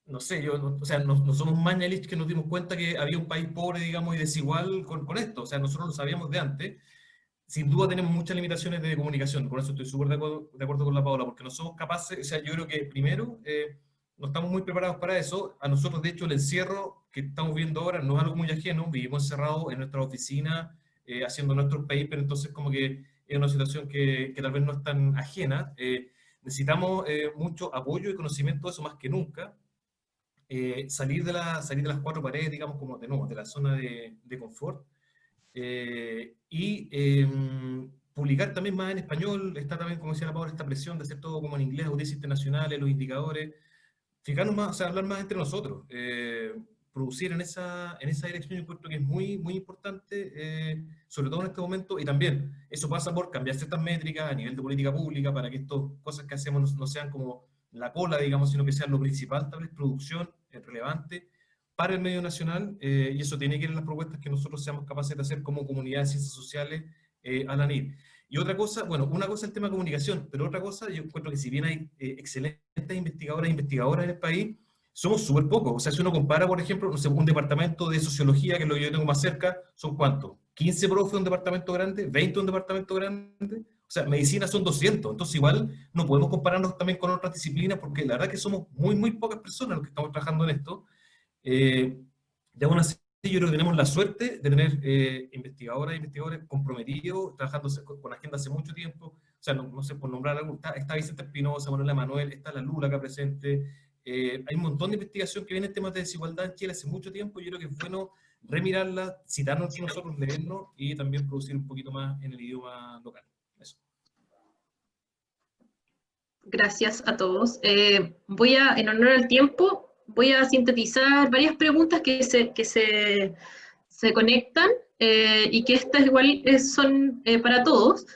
Speaker 6: no sé, o sea, no somos Mañalich que nos dimos cuenta que había un país pobre, digamos, y desigual con esto. O sea, nosotros lo sabíamos de antes. Sin duda tenemos muchas limitaciones de comunicación, por eso estoy súper de acuerdo con la Paola, porque no somos capaces, o sea, yo creo que primero no estamos muy preparados para eso. A nosotros, de hecho, el encierro que estamos viendo ahora no es algo muy ajeno, vivimos encerrados en nuestra oficina haciendo nuestros papers, entonces como que es una situación que tal vez no es tan ajena. Necesitamos mucho apoyo y conocimiento de eso más que nunca. Salir de las cuatro paredes, digamos, como de nuevo, de la zona de confort, publicar también más en español. Está también, como decía la Paula, esta presión de hacer todo como en inglés, audiencias internacionales, los indicadores, fijarnos más, o sea, hablar más entre nosotros, producir en esa dirección. Yo encuentro que es muy, muy importante, sobre todo en este momento, y también eso pasa por cambiar ciertas métricas a nivel de política pública para que estas cosas que hacemos no sean como la cola, digamos, sino que sean lo principal, tal vez producción relevante para el medio nacional, y eso tiene que ir en las propuestas que nosotros seamos capaces de hacer como comunidad de ciencias sociales a la NIR. Y otra cosa, bueno, una cosa es el tema de comunicación, pero otra cosa, yo encuentro que si bien hay excelentes investigadoras e investigadoras en el país, somos súper pocos. O sea, si uno compara, por ejemplo, no sé, un departamento de sociología, que es lo que yo tengo más cerca, ¿son cuántos? ¿15 profes de un departamento grande? ¿20 de un departamento grande? O sea, medicina son 200, entonces igual no podemos compararnos también con otras disciplinas, porque la verdad que somos muy, muy pocas personas los que estamos trabajando en esto. Y aún así, yo creo que tenemos la suerte de tener investigadoras e investigadores comprometidos, trabajando con agenda hace mucho tiempo, sea, no sé, por nombrar algo, está Vicente Espinosa, Manuela Manuel, está la Lula acá presente, hay un montón de investigación que viene en temas de desigualdad en Chile hace mucho tiempo, y yo creo que es bueno remirarla, citarnos entre nosotros, leernos, y también producir un poquito más en el idioma local. Eso.
Speaker 3: Gracias a todos. En honor al tiempo, voy a sintetizar varias preguntas que se conectan y que estas igual son para todos.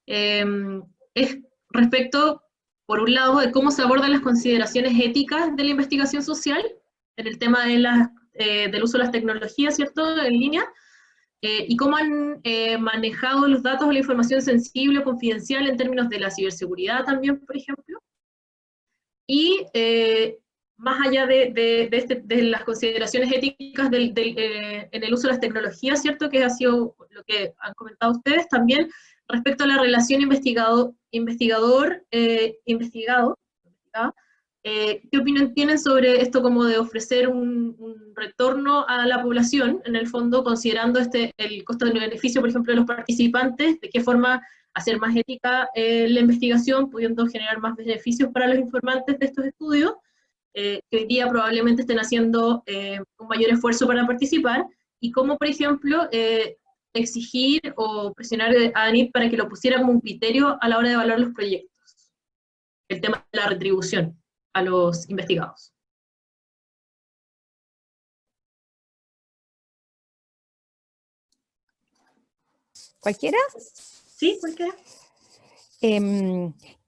Speaker 3: Es respecto, por un lado, de cómo se abordan las consideraciones éticas de la investigación social en el tema del uso de las tecnologías, ¿cierto?, en línea, y cómo han manejado los datos o la información sensible o confidencial en términos de la ciberseguridad también, por ejemplo. Y más allá de las consideraciones éticas en el uso de las tecnologías, ¿cierto?, que ha sido lo que han comentado ustedes, también respecto a la relación investigador-investigado, ¿qué opinión tienen sobre esto como de ofrecer un retorno a la población, en el fondo, considerando el costo del beneficio, por ejemplo, de los participantes, de qué forma hacer más ética la investigación, pudiendo generar más beneficios para los informantes de estos estudios, que hoy día probablemente estén haciendo un mayor esfuerzo para participar, y cómo, por ejemplo, exigir o presionar a ANIT para que lo pusiera como un criterio a la hora de evaluar los proyectos. El tema de la retribución a los investigados.
Speaker 4: ¿Cualquiera?
Speaker 3: Sí, cualquiera.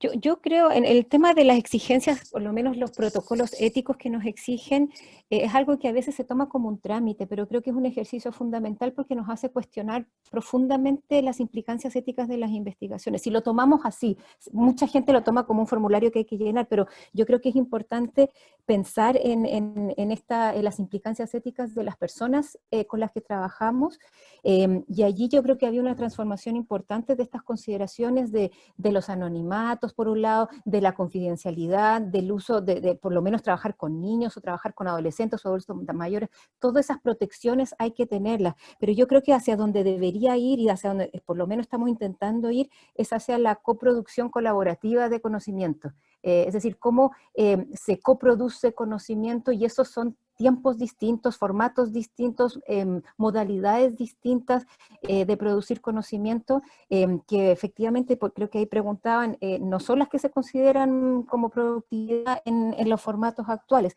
Speaker 4: Yo creo en el tema de las exigencias, por lo menos los protocolos éticos que nos exigen, es algo que a veces se toma como un trámite, pero creo que es un ejercicio fundamental porque nos hace cuestionar profundamente las implicancias éticas de las investigaciones. Si lo tomamos así, mucha gente lo toma como un formulario que hay que llenar, pero yo creo que es importante pensar en las implicancias éticas de las personas con las que trabajamos, y allí yo creo que había una transformación importante de estas consideraciones de los anonimatos, por un lado, de la confidencialidad, del uso de por lo menos trabajar con niños o trabajar con adolescentes o adultos mayores. Todas esas protecciones hay que tenerlas, pero yo creo que hacia donde debería ir y hacia donde por lo menos estamos intentando ir es hacia la coproducción colaborativa de conocimiento. Es decir, cómo se coproduce conocimiento, y esos son tiempos distintos, formatos distintos, modalidades distintas de producir conocimiento, que efectivamente, creo que ahí preguntaban, no son las que se consideran como productividad en los formatos actuales,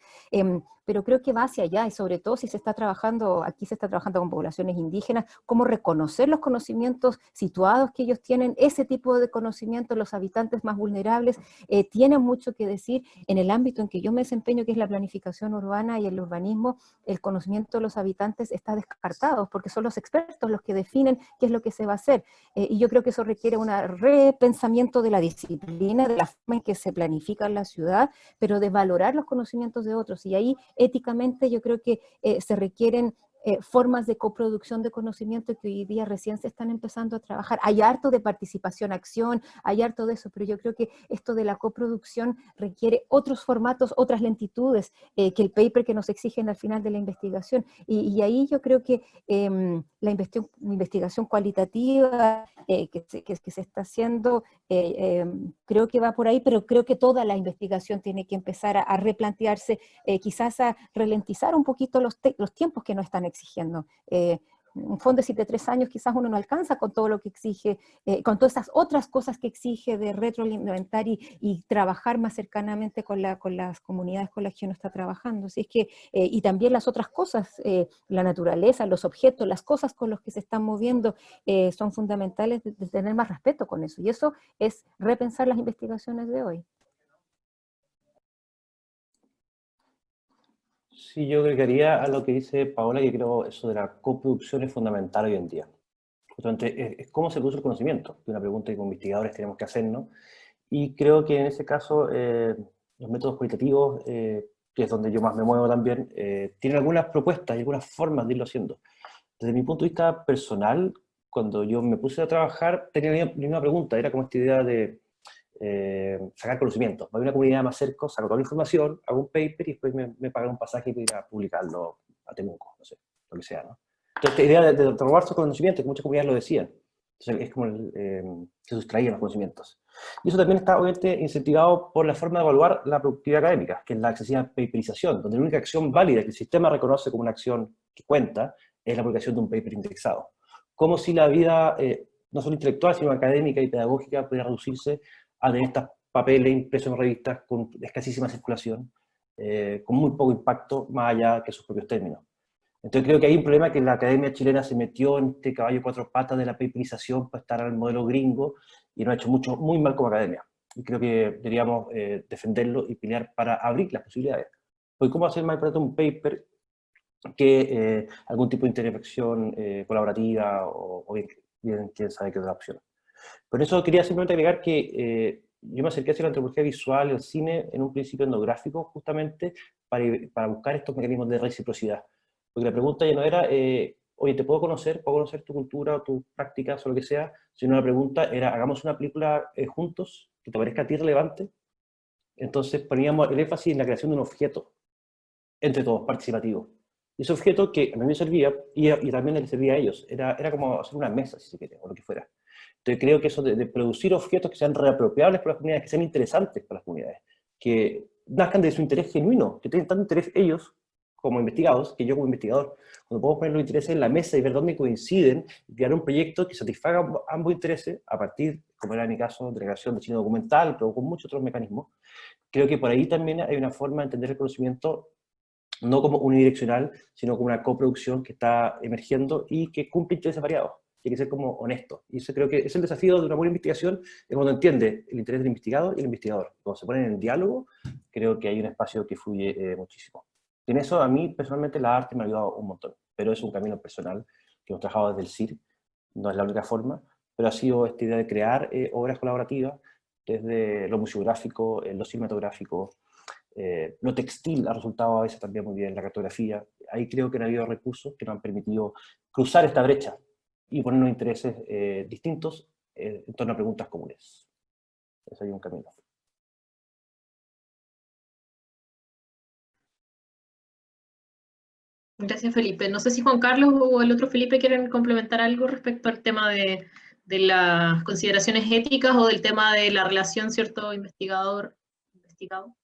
Speaker 4: pero creo que va hacia allá, y sobre todo si se está trabajando, aquí se está trabajando con poblaciones indígenas, cómo reconocer los conocimientos situados que ellos tienen, ese tipo de conocimientos, los habitantes más vulnerables, tienen mucho que decir en el ámbito en que yo me desempeño, que es la planificación urbana y el urbanismo. El conocimiento de los habitantes está descartado, porque son los expertos los que definen qué es lo que se va a hacer, y yo creo que eso requiere un repensamiento de la disciplina, de la forma en que se planifica la ciudad, pero de valorar los conocimientos de otros, y ahí éticamente yo creo que se requieren formas de coproducción de conocimiento que hoy día recién se están empezando a trabajar. Hay harto de participación, acción, hay harto de eso, pero yo creo que esto de la coproducción requiere otros formatos, otras lentitudes que el paper que nos exigen al final de la investigación, y ahí yo creo que la investigación cualitativa que se está haciendo, creo que va por ahí, pero creo que toda la investigación tiene que empezar a replantearse, quizás a ralentizar un poquito los tiempos que nos están exigiendo. Un Fondesit de 3 años quizás uno no alcanza con todo lo que exige, con todas esas otras cosas que exige de retroalimentar y trabajar más cercanamente con las comunidades con las que uno está trabajando. Así es que, y también las otras cosas, la naturaleza, los objetos, las cosas con las que se están moviendo, son fundamentales de tener más respeto con eso. Y eso es repensar las investigaciones de hoy.
Speaker 5: Sí, yo agregaría a lo que dice Paola, que creo eso de la coproducción es fundamental hoy en día. Justamente es cómo se produce el conocimiento, que es una pregunta que como investigadores tenemos que hacernos, y creo que en ese caso los métodos cualitativos, que es donde yo más me muevo también, tienen algunas propuestas y algunas formas de irlo haciendo. Desde mi punto de vista personal, cuando yo me puse a trabajar, tenía la misma pregunta, era como esta idea de sacar conocimiento. Voy a una comunidad más cerca, saco toda la información, hago un paper y después me pagan un pasaje para ir a publicarlo a Temuco, no sé, lo que sea, ¿no? Entonces, esta idea de robar su conocimiento, que muchas comunidades lo decían. Entonces es como se sustraían los conocimientos. Y eso también está obviamente incentivado por la forma de evaluar la productividad académica, que es la excesiva paperización, donde la única acción válida que el sistema reconoce como una acción que cuenta es la publicación de un paper indexado. Como si la vida, no solo intelectual, sino académica y pedagógica, pudiera reducirse a de estos papeles impresos en revistas con escasísima circulación, con muy poco impacto, más allá que sus propios términos. Entonces creo que hay un problema que la academia chilena se metió en este caballo de cuatro patas de la paperización para estar al modelo gringo y lo ha hecho muy mal como academia. Y creo que deberíamos defenderlo y pelear para abrir las posibilidades. Porque ¿cómo hacer más importante un paper que algún tipo de interacción colaborativa o bien quién sabe qué otra opción? Por eso quería simplemente agregar que yo me acerqué hacia la antropología visual y el cine en un principio etnográfico justamente para buscar estos mecanismos de reciprocidad. Porque la pregunta ya no era, oye, ¿te puedo conocer tu cultura o tus prácticas o lo que sea? Sino la pregunta era, hagamos una película juntos que te parezca a ti relevante. Entonces poníamos el énfasis en la creación de un objeto entre todos, participativo. Y ese objeto que a mí me servía y también le servía a ellos. Era como hacer una mesa, si se quiere, o lo que fuera. Entonces creo que eso de producir objetos que sean reapropiables para las comunidades, que sean interesantes para las comunidades, que nazcan de su interés genuino, que tengan tanto interés ellos como investigados, que yo como investigador, cuando podemos poner los intereses en la mesa y ver dónde coinciden, y crear un proyecto que satisfaga ambos intereses, a partir, como era en mi caso, de la creación de cine documental, pero con muchos otros mecanismos. Creo que por ahí también hay una forma de entender el conocimiento no como unidireccional, sino como una coproducción que está emergiendo y que cumple intereses variados. Tiene que ser como honesto. Y eso creo que es el desafío de una buena investigación, es cuando entiende el interés del investigador y el investigador. Cuando se ponen en diálogo, creo que hay un espacio que fluye muchísimo. Y en eso a mí personalmente la arte me ha ayudado un montón, pero es un camino personal que hemos trabajado desde el CIR, no es la única forma, pero ha sido esta idea de crear obras colaborativas desde lo museográfico, lo cinematográfico, lo textil ha resultado a veces también muy bien, la cartografía. Ahí creo que han habido recursos que nos han permitido cruzar esta brecha y ponernos intereses distintos en torno a preguntas comunes. Ese hay un camino.
Speaker 3: Gracias, Felipe. No sé si Juan Carlos o el otro Felipe quieren complementar algo respecto al tema de las consideraciones éticas o del tema de la relación, ¿cierto?, investigador-investigado.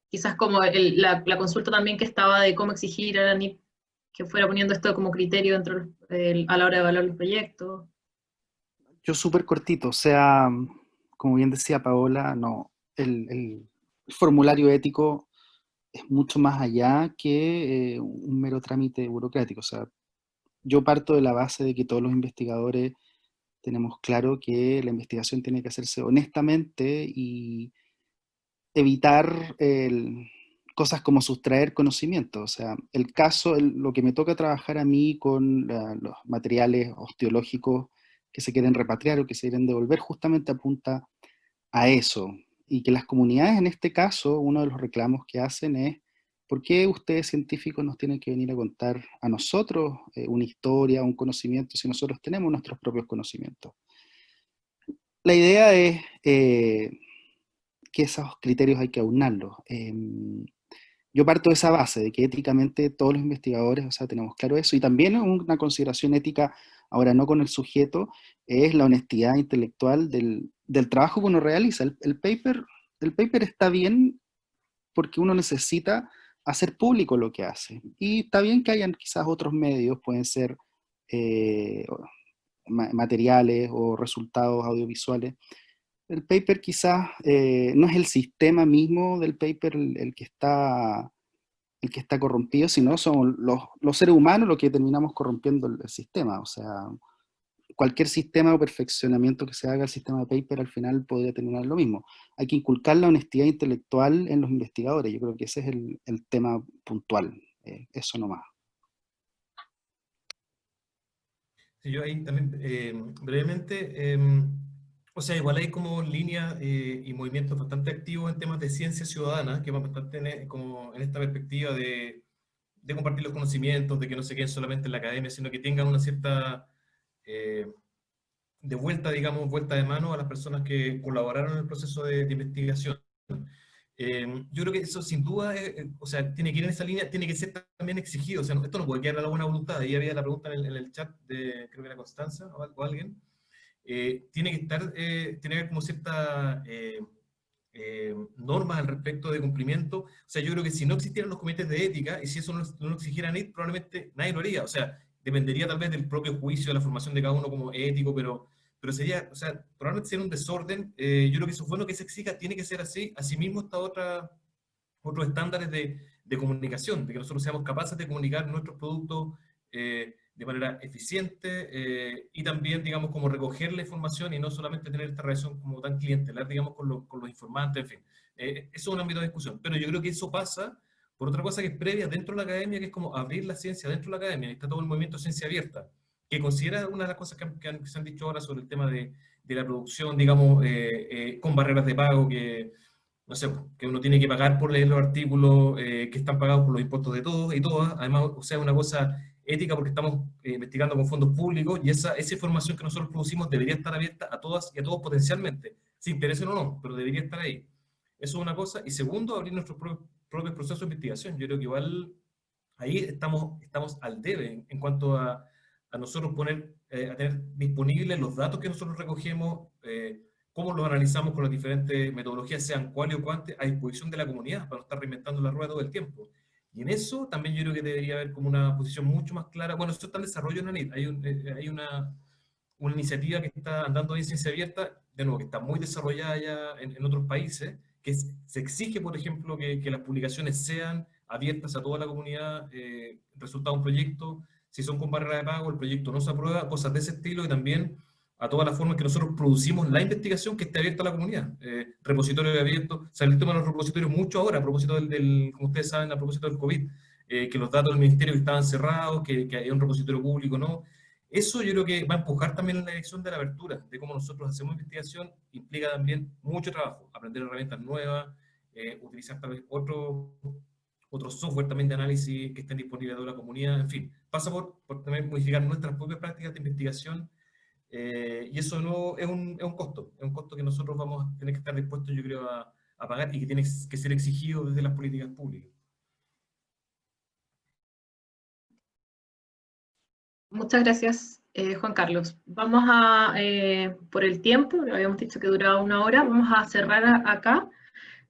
Speaker 3: Quizás como la consulta también que estaba de cómo exigir a la NIP que fuera poniendo esto como criterio dentro a la hora de evaluar los proyectos.
Speaker 7: Yo súper cortito, o sea, como bien decía Paola, no, el formulario ético es mucho más allá que un mero trámite burocrático. O sea, yo parto de la base de que todos los investigadores tenemos claro que la investigación tiene que hacerse honestamente y evitar cosas como sustraer conocimiento. O sea, el caso, lo que me toca trabajar a mí con los materiales osteológicos que se quieren repatriar o que se quieren devolver, justamente apunta a eso. Y que las comunidades, en este caso, uno de los reclamos que hacen es, ¿por qué ustedes científicos nos tienen que venir a contar a nosotros una historia, un conocimiento, si nosotros tenemos nuestros propios conocimientos? La idea es que esos criterios hay que aunarlos. Yo parto de esa base, de que éticamente todos los investigadores, o sea, tenemos claro eso, y también una consideración ética, ahora no con el sujeto, es la honestidad intelectual del trabajo que uno realiza. El paper está bien porque uno necesita hacer público lo que hace, y está bien que hayan quizás otros medios, pueden ser materiales o resultados audiovisuales. El paper quizás no es el sistema mismo del paper el que está corrompido, sino son los seres humanos los que terminamos corrompiendo el sistema. O sea, cualquier sistema o perfeccionamiento que se haga al sistema de paper al final podría terminar lo mismo. Hay que inculcar la honestidad intelectual en los investigadores. Yo creo que ese es el tema puntual. Eso nomás.
Speaker 6: Sí, yo ahí también, brevemente, o sea, igual hay como líneas y movimientos bastante activos en temas de ciencia ciudadana, que van bastante como en esta perspectiva de compartir los conocimientos, de que no se queden solamente en la academia, sino que tengan una cierta de vuelta, digamos, vuelta de mano a las personas que colaboraron en el proceso de investigación. Yo creo que eso sin duda, o sea, tiene que ir en esa línea, tiene que ser también exigido, o sea, esto no puede quedar a la buena voluntad. Ahí había la pregunta en el chat de, creo que era Constanza o alguien. Tiene que estar, tiene que haber como cierta normas al respecto de cumplimiento. O sea, yo creo que si no existieran los comités de ética, y si eso no lo exigieran ir, probablemente nadie lo haría. O sea, dependería tal vez del propio juicio, de la formación de cada uno como ético, pero sería, o sea, probablemente sería un desorden. Yo creo que eso es bueno que se exija, tiene que ser así. Asimismo está otros estándares de comunicación, de que nosotros seamos capaces de comunicar nuestros productos de manera eficiente y también, digamos, como recoger la información y no solamente tener esta relación como tan clientelar, digamos, con los informantes, en fin. Eso es un ámbito de discusión, pero yo creo que eso pasa por otra cosa que es previa dentro de la academia, que es como abrir la ciencia dentro de la academia. Está todo el movimiento Ciencia Abierta, que considera una de las cosas que se han dicho ahora sobre el tema de la producción, digamos, con barreras de pago, que no sé, que uno tiene que pagar por leer los artículos que están pagados por los impuestos de todos y todas. Además, o sea, es una cosa ética porque estamos investigando con fondos públicos y esa información que nosotros producimos debería estar abierta a todas y a todos potencialmente, si interesen o no, pero debería estar ahí. Eso es una cosa. Y segundo, abrir nuestros propios procesos de investigación. Yo creo que igual ahí estamos al debe en cuanto a nosotros poner, a tener disponibles los datos que nosotros recogemos, cómo los analizamos con las diferentes metodologías, sean cual o cuante, a disposición de la comunidad, para no estar reinventando la rueda todo el tiempo. Y en eso también yo creo que debería haber como una posición mucho más clara. Bueno, esto está en desarrollo en ANIT. Hay una iniciativa que está andando en Ciencia Abierta, de nuevo, que está muy desarrollada ya en otros países, que se exige, por ejemplo, que las publicaciones sean abiertas a toda la comunidad, resultado de un proyecto. Si son con barrera de pago, el proyecto no se aprueba, cosas de ese estilo, y también a todas las formas que nosotros producimos la investigación que esté abierta a la comunidad. Repositorios abiertos, se han tema de los repositorios mucho ahora, a propósito como ustedes saben, a propósito del COVID, que los datos del ministerio estaban cerrados, que hay un repositorio público, ¿no? Eso yo creo que va a empujar también en la dirección de la apertura, de cómo nosotros hacemos investigación, implica también mucho trabajo, aprender herramientas nuevas, utilizar tal vez otro software también de análisis que estén disponibles a toda la comunidad, en fin, pasa por también modificar nuestras propias prácticas de investigación, y eso no es un costo que nosotros vamos a tener que estar dispuestos, yo creo, a pagar y que tiene que ser exigido desde las políticas públicas.
Speaker 3: Muchas gracias, Juan Carlos. Vamos a, por el tiempo, habíamos dicho que duraba 1 hora, vamos a cerrar acá.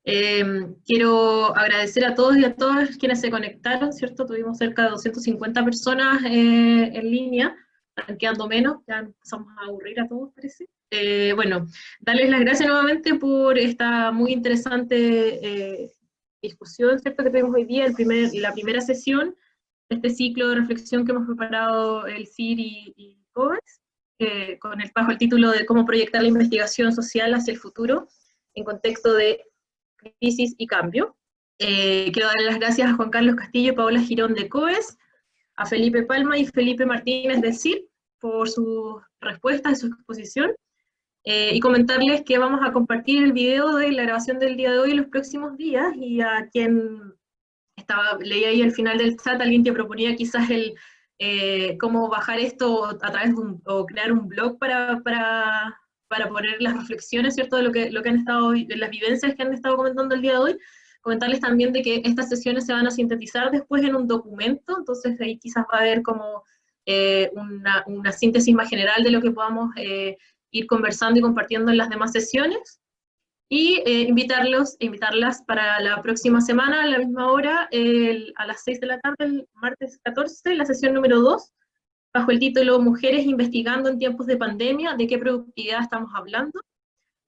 Speaker 3: Quiero agradecer a todos y a todas quienes se conectaron, ¿cierto? Tuvimos cerca de 250 personas en línea, están quedando menos, ya empezamos a aburrir a todos, parece. Bueno, darles las gracias nuevamente por esta muy interesante discusión, ¿cierto? Que tuvimos hoy día, la primera sesión de este ciclo de reflexión que hemos preparado el CIR y COES, bajo el título de Cómo proyectar la investigación social hacia el futuro en contexto de crisis y cambio. Quiero darle las gracias a Juan Carlos Castillo y Paola Girón de COES, a Felipe Palma y Felipe Martínez de CIR por sus respuestas y su exposición, y comentarles que vamos a compartir el video de la grabación del día de hoy en los próximos días, y a quien leí ahí al final del chat, alguien que proponía quizás cómo bajar esto a través de o crear un blog para poner las reflexiones, ¿cierto?, de lo que han estado, de las vivencias que han estado comentando el día de hoy. Comentarles también de que estas sesiones se van a sintetizar después en un documento, entonces ahí quizás va a haber como una síntesis más general de lo que podamos ir conversando y compartiendo en las demás sesiones. Y invitarlas para la próxima semana, a la misma hora, a las 6 de la tarde, el martes 14, la sesión número 2, bajo el título Mujeres investigando en tiempos de pandemia, ¿de qué productividad estamos hablando?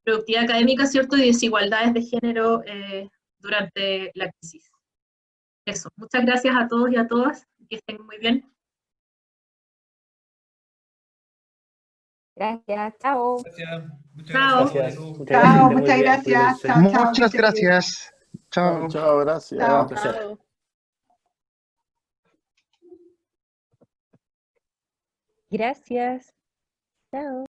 Speaker 3: Productividad académica, ¿cierto? Y desigualdades de género durante la crisis. Eso, muchas gracias a todos y a todas, que estén muy bien.
Speaker 4: Gracias, chao.
Speaker 6: Gracias. Muchas
Speaker 3: Chao.
Speaker 6: gracias.
Speaker 1: Chao, muchas gracias. Chao, chao.
Speaker 8: Muchas gracias. Chao.
Speaker 2: Chao, gracias.
Speaker 1: Chao.
Speaker 5: Chao.
Speaker 4: Gracias. Chao.